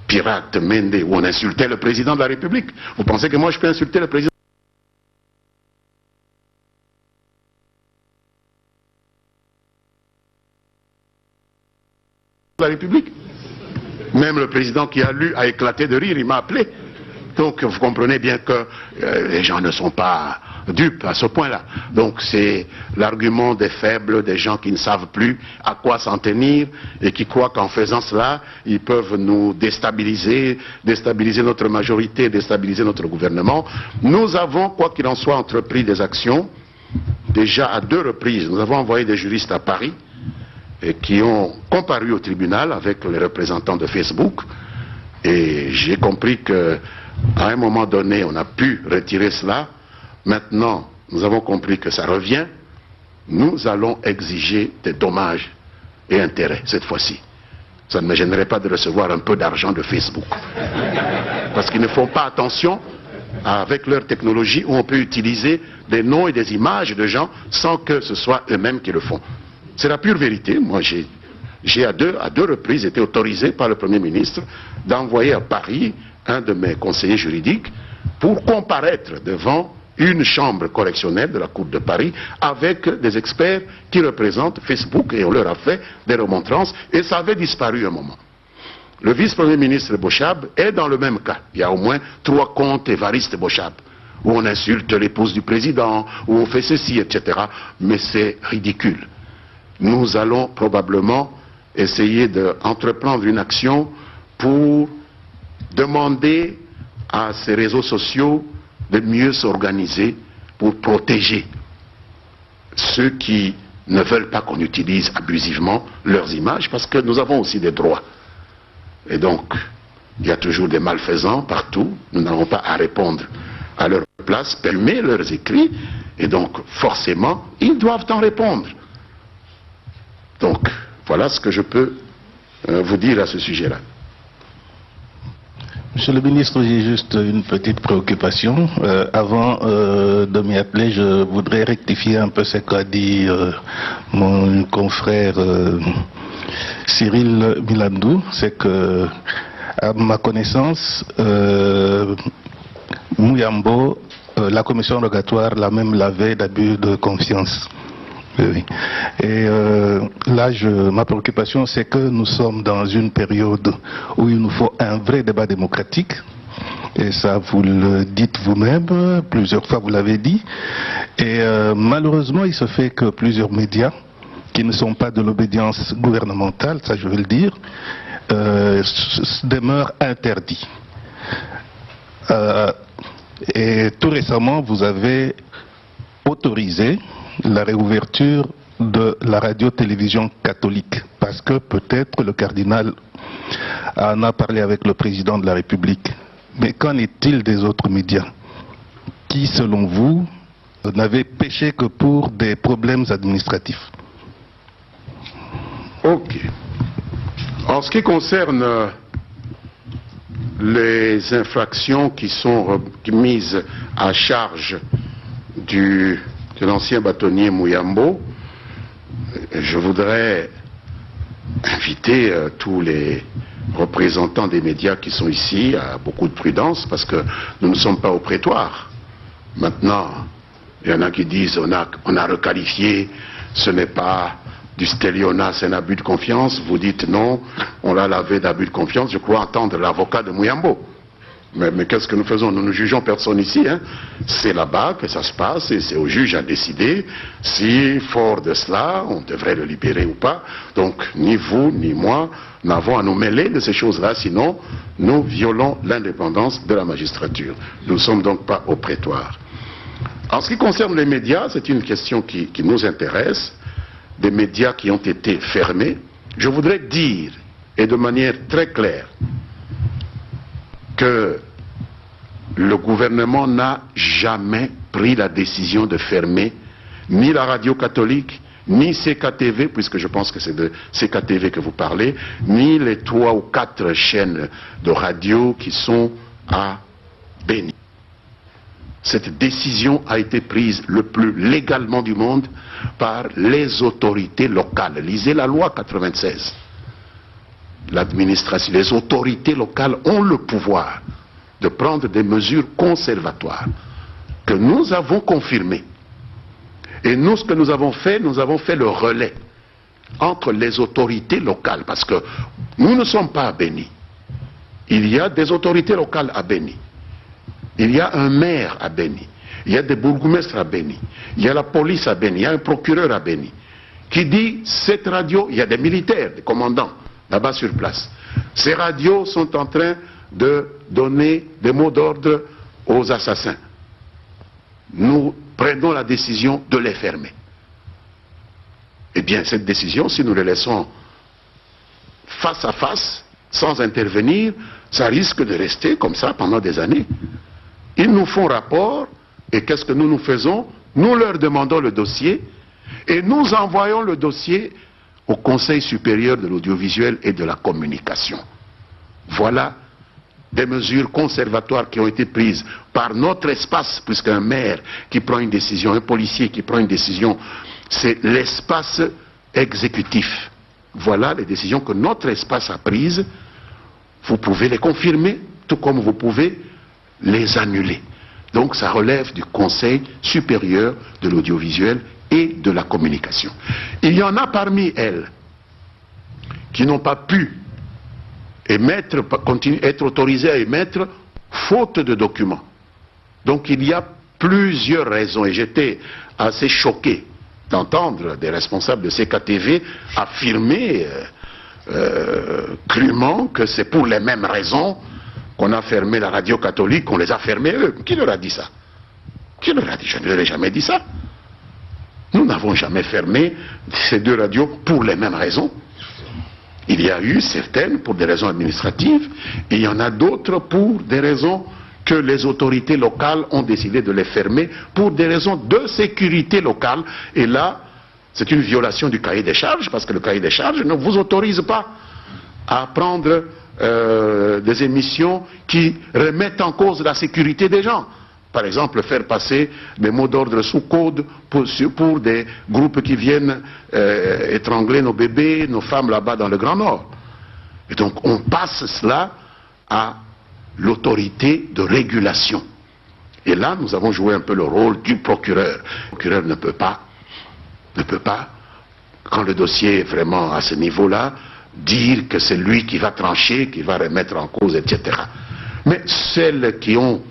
pirate Mende où on insultait le président de la République. Vous pensez que moi je peux insulter le président de la République? Même le président qui a lu a éclaté de rire, il m'a appelé. Donc vous comprenez bien que les gens ne sont pas dupes à ce point-là. Donc c'est l'argument des faibles, des gens qui ne savent plus à quoi s'en tenir et qui croient qu'en faisant cela, ils peuvent nous déstabiliser, déstabiliser notre majorité, déstabiliser notre gouvernement. Nous avons, quoi qu'il en soit, entrepris des actions. Déjà à 2 reprises, nous avons envoyé des juristes à Paris et qui ont comparu au tribunal avec les représentants de Facebook. Et j'ai compris que à un moment donné, on a pu retirer cela. Maintenant, nous avons compris que ça revient. Nous allons exiger des dommages et intérêts cette fois-ci. Ça ne me gênerait pas de recevoir un peu d'argent de Facebook. Parce qu'ils ne font pas attention avec leur technologie où on peut utiliser des noms et des images de gens sans que ce soit eux-mêmes qui le font. C'est la pure vérité. Moi, j'ai à deux reprises été autorisé par le Premier ministre d'envoyer à Paris un de mes conseillers juridiques pour comparaître devant une chambre correctionnelle de la Cour de Paris avec des experts qui représentent Facebook et on leur a fait des remontrances et ça avait disparu un moment. Le vice-premier ministre Bochab est dans le même cas. Il y a au moins 3 comptes Évariste Bochab où on insulte l'épouse du président, où on fait ceci, etc. Mais c'est ridicule. Nous allons probablement essayer d'entreprendre une action pour demander à ces réseaux sociaux de mieux s'organiser pour protéger ceux qui ne veulent pas qu'on utilise abusivement leurs images, parce que nous avons aussi des droits. Et donc, il y a toujours des malfaisants partout, nous n'avons pas à répondre à leur place, permettre leurs écrits, et donc forcément, ils doivent en répondre. Donc, voilà ce que je peux vous dire à ce sujet-là. Monsieur le ministre, j'ai juste une petite préoccupation. Avant de m'y atteler, je voudrais rectifier un peu ce qu'a dit mon confrère Cyril Milandou. C'est que, à ma connaissance, Mouyambo, la commission rogatoire l'a même lavé d'abus de confiance. Oui. Et là, ma préoccupation, c'est que nous sommes dans une période où il nous faut un vrai débat démocratique. Et ça, vous le dites vous-même, plusieurs fois vous l'avez dit. Et malheureusement, il se fait que plusieurs médias, qui ne sont pas de l'obédience gouvernementale, ça je veux le dire, demeurent interdits. Et tout récemment, vous avez autorisé la réouverture de la radio-télévision catholique, parce que peut-être le cardinal en a parlé avec le président de la République. Mais qu'en est-il des autres médias qui, selon vous, n'avaient péché que pour des problèmes administratifs? Ok. En ce qui concerne les infractions qui sont mises à charge de l'ancien bâtonnier Mouyambo, je voudrais inviter tous les représentants des médias qui sont ici à beaucoup de prudence, parce que nous ne sommes pas au prétoire. Maintenant, il y en a qui disent on a requalifié, ce n'est pas du stélionnat, c'est un abus de confiance. Vous dites non, on l'a lavé d'abus de confiance. Je crois entendre l'avocat de Mouyambo. Mais qu'est-ce que nous faisons? Nous ne jugeons personne ici. Hein. C'est là-bas que ça se passe et c'est au juge à décider si, fort de cela, on devrait le libérer ou pas. Donc, ni vous, ni moi n'avons à nous mêler de ces choses-là, sinon nous violons l'indépendance de la magistrature. Nous ne sommes donc pas au prétoire. En ce qui concerne les médias, c'est une question qui nous intéresse. Des médias qui ont été fermés. Je voudrais dire, et de manière très claire, que le gouvernement n'a jamais pris la décision de fermer ni la radio catholique, ni CKTV, puisque je pense que c'est de CKTV que vous parlez, ni les 3 ou 4 chaînes de radio qui sont à Béni. Cette décision a été prise le plus légalement du monde par les autorités locales. Lisez la loi 96. L'administration, les autorités locales ont le pouvoir de prendre des mesures conservatoires que nous avons confirmées. Et nous, ce que nous avons fait le relais entre les autorités locales, parce que nous ne sommes pas à Béni. Il y a des autorités locales à Béni. Il y a un maire à Béni. Il y a des bourgmestres à Béni. Il y a la police à Béni. Il y a un procureur à Béni qui dit cette radio, il y a des militaires, des commandants là-bas sur place. Ces radios sont en train de donner des mots d'ordre aux assassins. Nous prenons la décision de les fermer. Eh bien, cette décision, si nous les laissons face à face, sans intervenir, ça risque de rester comme ça pendant des années. Ils nous font rapport, et qu'est-ce que nous faisons? Nous leur demandons le dossier, et nous envoyons le dossier au Conseil supérieur de l'audiovisuel et de la communication. Voilà des mesures conservatoires qui ont été prises par notre espace, puisqu'un maire qui prend une décision, un policier qui prend une décision, c'est l'espace exécutif. Voilà les décisions que notre espace a prises. Vous pouvez les confirmer, tout comme vous pouvez les annuler. Donc ça relève du Conseil supérieur de l'audiovisuel et de la communication. Il y en a parmi elles qui n'ont pas pu émettre, être autorisées à émettre faute de documents. Donc il y a plusieurs raisons et j'étais assez choqué d'entendre des responsables de CKTV affirmer crûment que c'est pour les mêmes raisons qu'on a fermé la radio catholique, qu'on les a fermés eux. Qui leur a dit ça? Qui leur a dit? Je ne leur ai jamais dit ça. Nous n'avons jamais fermé ces deux radios pour les mêmes raisons. Il y a eu certaines pour des raisons administratives, et il y en a d'autres pour des raisons que les autorités locales ont décidé de les fermer pour des raisons de sécurité locale. Et là, c'est une violation du cahier des charges, parce que le cahier des charges ne vous autorise pas à prendre des émissions qui remettent en cause la sécurité des gens. Par exemple, faire passer des mots d'ordre sous code pour des groupes qui viennent étrangler nos bébés, nos femmes là-bas dans le Grand Nord. Et donc on passe cela à l'autorité de régulation. Et là, nous avons joué un peu le rôle du procureur. Le procureur ne peut pas, quand le dossier est vraiment à ce niveau-là, dire que c'est lui qui va trancher, qui va remettre en cause, etc. Mais celles qui ont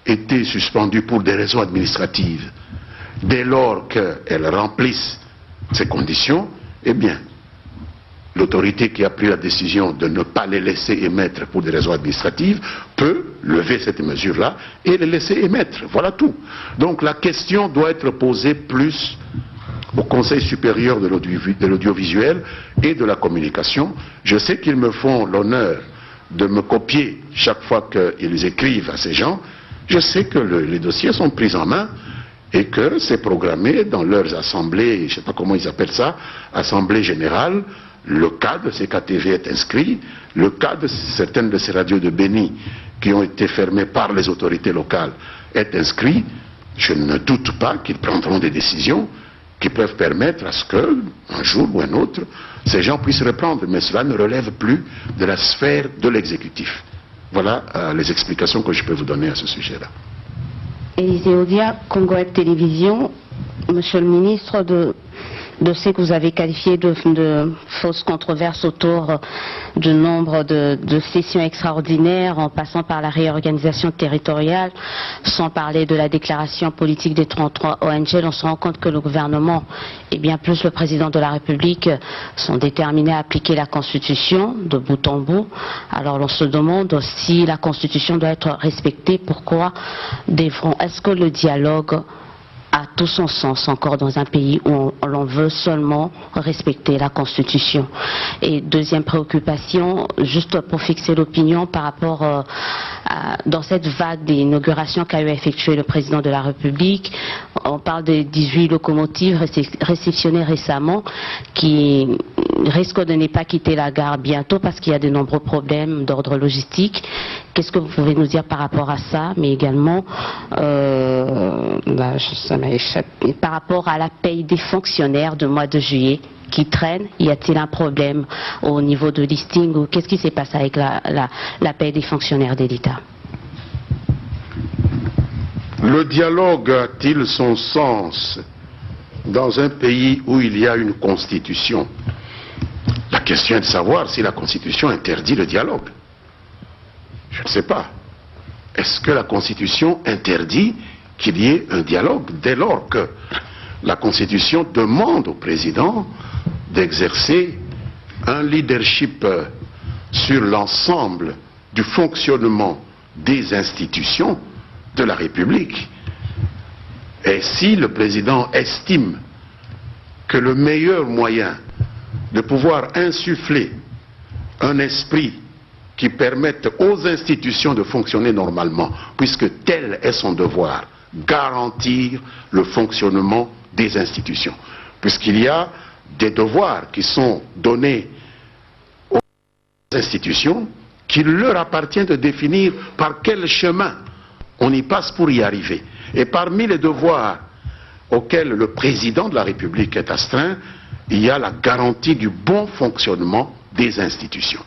été suspendues pour des raisons administratives, dès lors qu'elles remplissent ces conditions, eh bien, l'autorité qui a pris la décision de ne pas les laisser émettre pour des raisons administratives peut lever cette mesure-là et les laisser émettre. Voilà tout. Donc la question doit être posée plus au Conseil supérieur de l'audiovisuel et de la communication. Je sais qu'ils me font l'honneur de me copier chaque fois qu'ils écrivent à ces gens. Je sais que les dossiers sont pris en main et que c'est programmé dans leurs assemblées, je ne sais pas comment ils appellent ça, assemblée générale. Le cas de CKTV est inscrit, le cas de certaines de ces radios de Béni qui ont été fermées par les autorités locales est inscrit. Je ne doute pas qu'ils prendront des décisions qui peuvent permettre à ce que, un jour ou un autre, ces gens puissent reprendre. Mais cela ne relève plus de la sphère de l'exécutif. Voilà les explications que je peux vous donner à ce sujet-là. Élisée Odia, Congo Web Télévision, Monsieur le ministre, de ce que vous avez qualifié de fausses controverses autour du nombre de sessions extraordinaires en passant par la réorganisation territoriale, sans parler de la déclaration politique des 33 ONG, on se rend compte que le gouvernement et bien plus le président de la République sont déterminés à appliquer la Constitution de bout en bout. Alors on se demande si la Constitution doit être respectée, pourquoi est-ce que le dialogue a tout son sens encore dans un pays où l'on veut seulement respecter la Constitution. Et deuxième préoccupation, juste pour fixer l'opinion par rapport dans cette vague d'inauguration qu'a eu effectué le président de la République, on parle des 18 locomotives réceptionnées récemment qui risquent de ne pas quitter la gare bientôt parce qu'il y a de nombreux problèmes d'ordre logistique. Qu'est-ce que vous pouvez nous dire par rapport à ça, mais également ça m'a échappé, par rapport à la paye des fonctionnaires du mois de juillet qui traîne? Y a-t-il un problème au niveau de listing ou qu'est-ce qui s'est passé avec la paye des fonctionnaires de l'État? Le dialogue a-t-il son sens dans un pays où il y a une constitution? La question est de savoir si la constitution interdit le dialogue. Je ne sais pas. Est-ce que la Constitution interdit qu'il y ait un dialogue dès lors que la Constitution demande au président d'exercer un leadership sur l'ensemble du fonctionnement des institutions de la République? Et si le président estime que le meilleur moyen de pouvoir insuffler un esprit qui permettent aux institutions de fonctionner normalement, puisque tel est son devoir, garantir le fonctionnement des institutions. Puisqu'il y a des devoirs qui sont donnés aux institutions, qu'il leur appartient de définir par quel chemin on y passe pour y arriver. Et parmi les devoirs auxquels le président de la République est astreint, il y a la garantie du bon fonctionnement des institutions.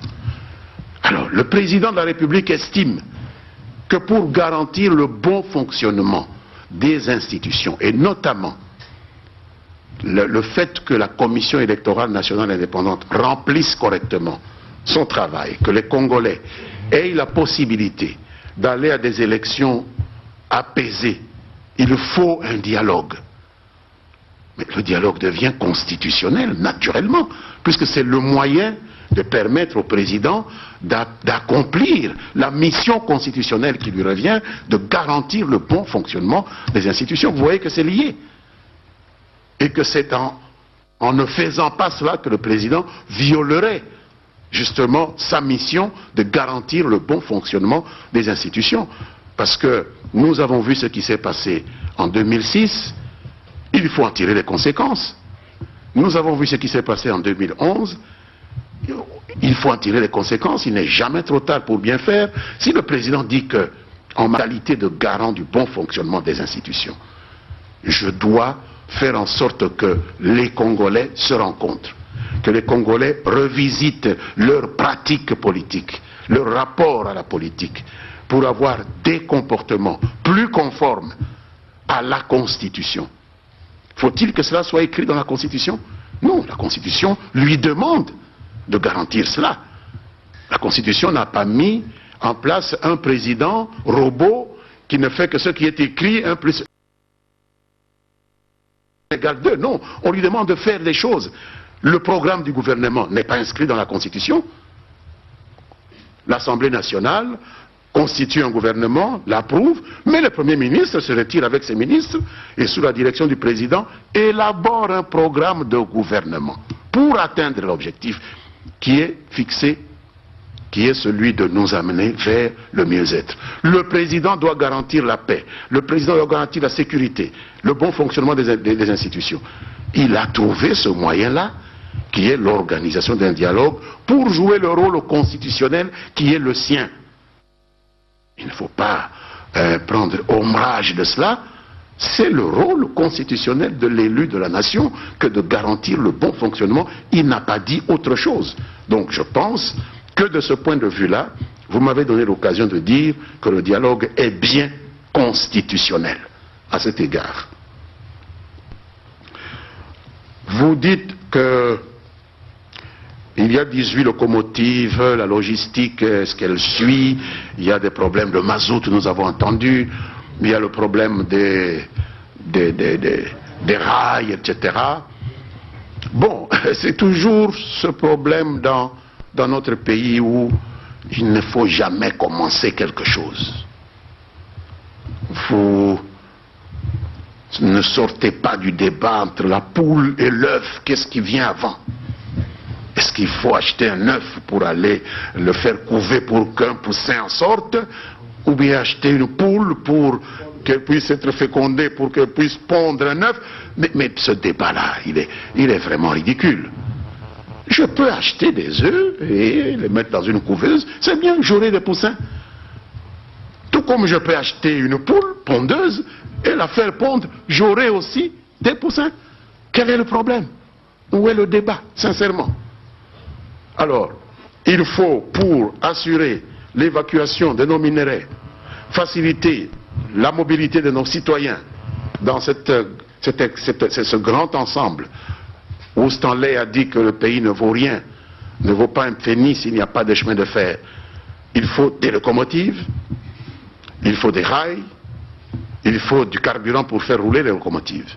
Alors, le président de la République estime que pour garantir le bon fonctionnement des institutions, et notamment le fait que la Commission électorale nationale indépendante remplisse correctement son travail, que les Congolais aient la possibilité d'aller à des élections apaisées, il faut un dialogue. Mais le dialogue devient constitutionnel, naturellement, puisque c'est le moyen de permettre au président d'accomplir la mission constitutionnelle qui lui revient, de garantir le bon fonctionnement des institutions. Vous voyez que c'est lié. Et que c'est en ne faisant pas cela que le président violerait justement sa mission de garantir le bon fonctionnement des institutions. Parce que nous avons vu ce qui s'est passé en 2006, il faut en tirer les conséquences. Nous avons vu ce qui s'est passé en 2011, il faut en tirer les conséquences, il n'est jamais trop tard pour bien faire. Si le président dit que, en qualité de garant du bon fonctionnement des institutions, je dois faire en sorte que les Congolais se rencontrent, que les Congolais revisitent leurs pratiques politiques, leur rapport à la politique, pour avoir des comportements plus conformes à la Constitution. Faut-il que cela soit écrit dans la Constitution? Non, la Constitution lui demande de garantir cela. La Constitution n'a pas mis en place un président robot qui ne fait que ce qui est écrit, 1 plus 1 égale 2. Non, on lui demande de faire des choses. Le programme du gouvernement n'est pas inscrit dans la Constitution. L'Assemblée nationale constitue un gouvernement, l'approuve, mais le Premier ministre se retire avec ses ministres et sous la direction du président élabore un programme de gouvernement pour atteindre l'objectif qui est fixé, qui est celui de nous amener vers le mieux-être. Le président doit garantir la paix, le président doit garantir la sécurité, le bon fonctionnement des institutions. Il a trouvé ce moyen-là, qui est l'organisation d'un dialogue, pour jouer le rôle constitutionnel qui est le sien. Il ne faut pas prendre ombrage de cela. C'est le rôle constitutionnel de l'élu de la nation que de garantir le bon fonctionnement. Il n'a pas dit autre chose. Donc je pense que de ce point de vue-là, vous m'avez donné l'occasion de dire que le dialogue est bien constitutionnel à cet égard. Vous dites que il y a 18 locomotives, la logistique, est-ce qu'elle suit? Il y a des problèmes de mazout, nous avons entendu. Il y a le problème des rails, etc. Bon, c'est toujours ce problème dans notre pays où il ne faut jamais commencer quelque chose. Vous ne sortez pas du débat entre la poule et l'œuf. Qu'est-ce qui vient avant? Est-ce qu'il faut acheter un œuf pour aller le faire couver pour qu'un poussin en sorte? Ou bien acheter une poule pour qu'elle puisse être fécondée, pour qu'elle puisse pondre un œuf? Mais ce débat-là, il est vraiment ridicule. Je peux acheter des œufs et les mettre dans une couveuse, c'est bien, j'aurai des poussins. Tout comme je peux acheter une poule pondeuse et la faire pondre, j'aurai aussi des poussins. Quel est le problème? Où est le débat, sincèrement? Alors, il faut, pour assurer l'évacuation de nos minerais, faciliter la mobilité de nos citoyens dans ce grand ensemble où Stanley a dit que le pays ne vaut rien, ne vaut pas un penny s'il n'y a pas de chemin de fer. Il faut des locomotives, il faut des rails, il faut du carburant pour faire rouler les locomotives.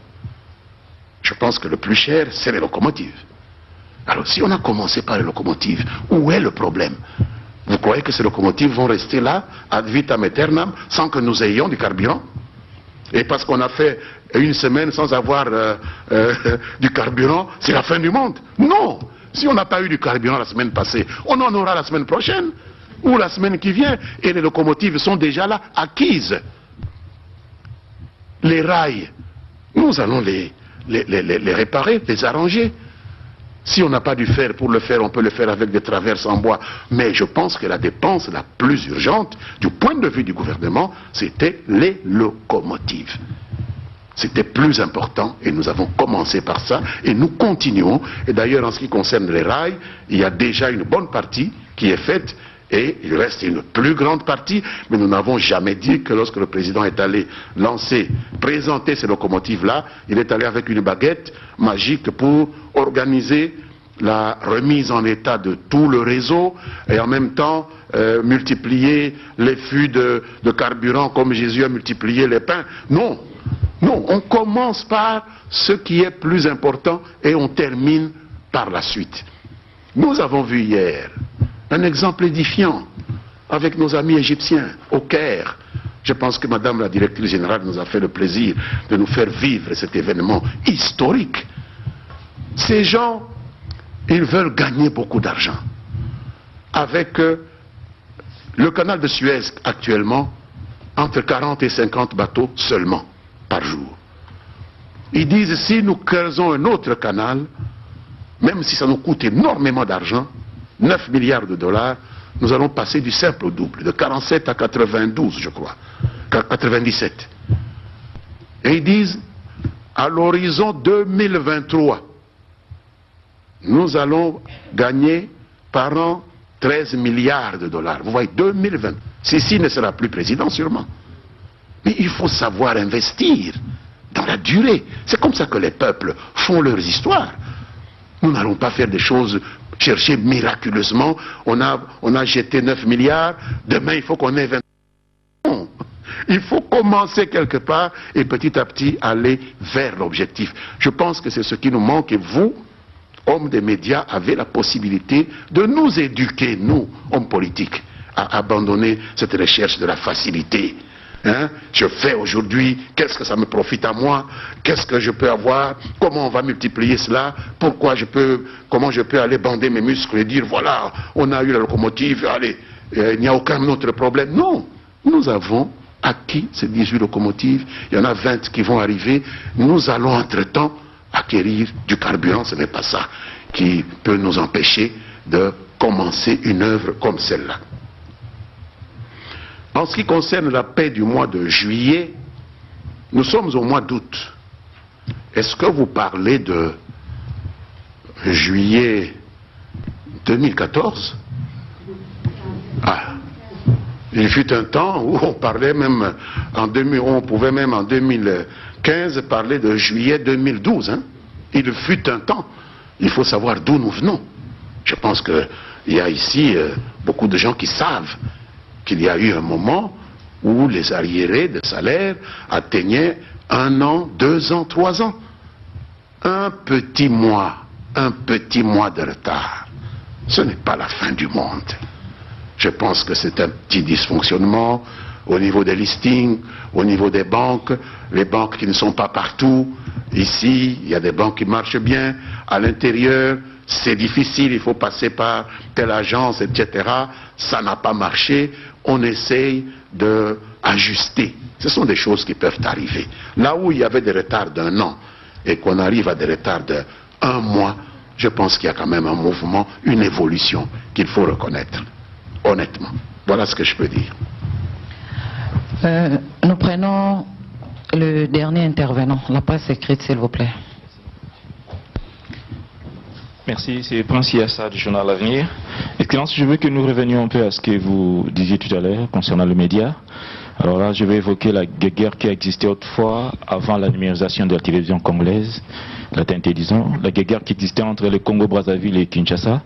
Je pense que le plus cher, c'est les locomotives. Alors si on a commencé par les locomotives, où est le problème? Vous croyez que ces locomotives vont rester là, ad vitam aeternam, sans que nous ayons du carburant? Et parce qu'on a fait une semaine sans avoir du carburant, c'est la fin du monde? Non! Si on n'a pas eu du carburant la semaine passée, on en aura la semaine prochaine, ou la semaine qui vient, et les locomotives sont déjà là, acquises. Les rails, nous allons les réparer, les arranger. Si on n'a pas du fer pour le faire, on peut le faire avec des traverses en bois. Mais je pense que la dépense la plus urgente, du point de vue du gouvernement, c'était les locomotives. C'était plus important et nous avons commencé par ça et nous continuons. Et d'ailleurs, en ce qui concerne les rails, il y a déjà une bonne partie qui est faite Et il reste une plus grande partie, mais nous n'avons jamais dit que lorsque le président est allé présenter ces locomotives-là, il est allé avec une baguette magique pour organiser la remise en état de tout le réseau et en même temps multiplier les fûts de carburant comme Jésus a multiplié les pains. Non, non, on commence par ce qui est plus important et on termine par la suite. Nous avons vu hier un exemple édifiant avec nos amis égyptiens au Caire. Je pense que Madame la directrice générale nous a fait le plaisir de nous faire vivre cet événement historique. Ces gens, ils veulent gagner beaucoup d'argent. Avec le canal de Suez actuellement, entre 40 et 50 bateaux seulement par jour. Ils disent si nous creusons un autre canal, même si ça nous coûte énormément d'argent, 9 milliards de dollars, nous allons passer du simple au double, de 47 à 92, je crois, 97. Et ils disent, à l'horizon 2023, nous allons gagner par an 13 milliards de dollars. Vous voyez, 2020. Sissi ne sera plus président sûrement. Mais il faut savoir investir dans la durée. C'est comme ça que les peuples font leurs histoires. Nous n'allons pas faire des choses, chercher miraculeusement. On a jeté 9 milliards, demain il faut qu'on ait 20. Non. Il faut commencer quelque part et petit à petit aller vers l'objectif. Je pense que c'est ce qui nous manque et vous, hommes des médias, avez la possibilité de nous éduquer, nous, hommes politiques, à abandonner cette recherche de la facilité. Hein? Je fais aujourd'hui, qu'est-ce que ça me profite à moi? Qu'est-ce que je peux avoir? Comment on va multiplier cela? Comment je peux aller bander mes muscles et dire, voilà, on a eu la locomotive, allez, il n'y a aucun autre problème. Non, nous avons acquis ces 18 locomotives, il y en a 20 qui vont arriver, nous allons entre-temps acquérir du carburant, ce n'est pas ça qui peut nous empêcher de commencer une œuvre comme celle-là. En ce qui concerne la paix du mois de juillet, nous sommes au mois d'août. Est-ce que vous parlez de juillet 2014? Ah, il fut un temps où on parlait même on pouvait même en 2015 parler de juillet 2012. Hein? Il fut un temps. Il faut savoir d'où nous venons. Je pense qu'il y a ici beaucoup de gens qui savent qu'il y a eu un moment où les arriérés de salaire atteignaient 1 an, 2 ans, 3 ans. Un petit mois de retard. Ce n'est pas la fin du monde. Je pense que c'est un petit dysfonctionnement au niveau des listings, au niveau des banques, les banques qui ne sont pas partout. Ici, il y a des banques qui marchent bien. À l'intérieur, c'est difficile, il faut passer par telle agence, etc. Ça n'a pas marché. On essaye d'ajuster. Ce sont des choses qui peuvent arriver. Là où il y avait des retards d'1 an et qu'on arrive à des retards d'1 mois, je pense qu'il y a quand même un mouvement, une évolution qu'il faut reconnaître. Honnêtement. Voilà ce que je peux dire. Nous prenons le dernier intervenant. La presse écrite, s'il vous plaît. Merci, c'est Prince Yassa du journal L'Avenir. Excellence, je veux que nous revenions un peu à ce que vous disiez tout à l'heure concernant le média. Alors là, je vais évoquer la guerre qui a existé autrefois avant la numérisation de la télévision congolaise, la TNT disons, la guerre qui existait entre le Congo-Brazzaville et Kinshasa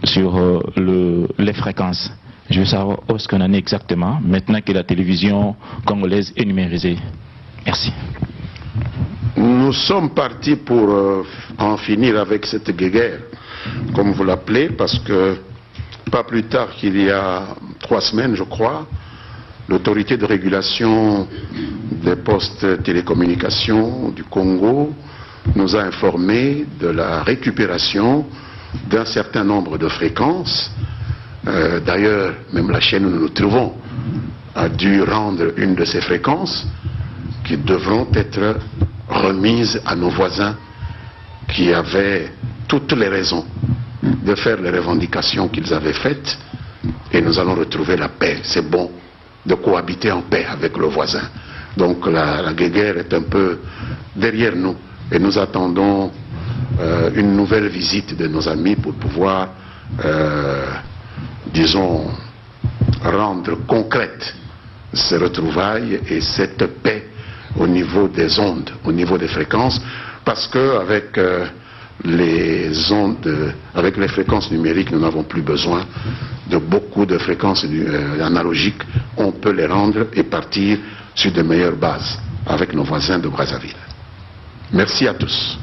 sur les fréquences. Je veux savoir où est-ce qu'on en est exactement maintenant que la télévision congolaise est numérisée. Merci. Nous sommes partis pour en finir avec cette guerre, comme vous l'appelez, parce que pas plus tard qu'il y a 3 semaines, je crois, l'autorité de régulation des postes télécommunications du Congo nous a informé de la récupération d'un certain nombre de fréquences. D'ailleurs, même la chaîne où nous nous trouvons a dû rendre une de ces fréquences qui devront être remises à nos voisins qui avaient toutes les raisons de faire les revendications qu'ils avaient faites, et nous allons retrouver la paix. C'est bon de cohabiter en paix avec le voisin. Donc la guerre est un peu derrière nous et nous attendons une nouvelle visite de nos amis pour pouvoir, disons, rendre concrètes ces retrouvailles et cette paix au niveau des ondes, au niveau des fréquences, parce qu'avec les ondes, avec les fréquences numériques, nous n'avons plus besoin de beaucoup de fréquences analogiques. On peut les rendre et partir sur de meilleures bases avec nos voisins de Brazzaville. Merci à tous.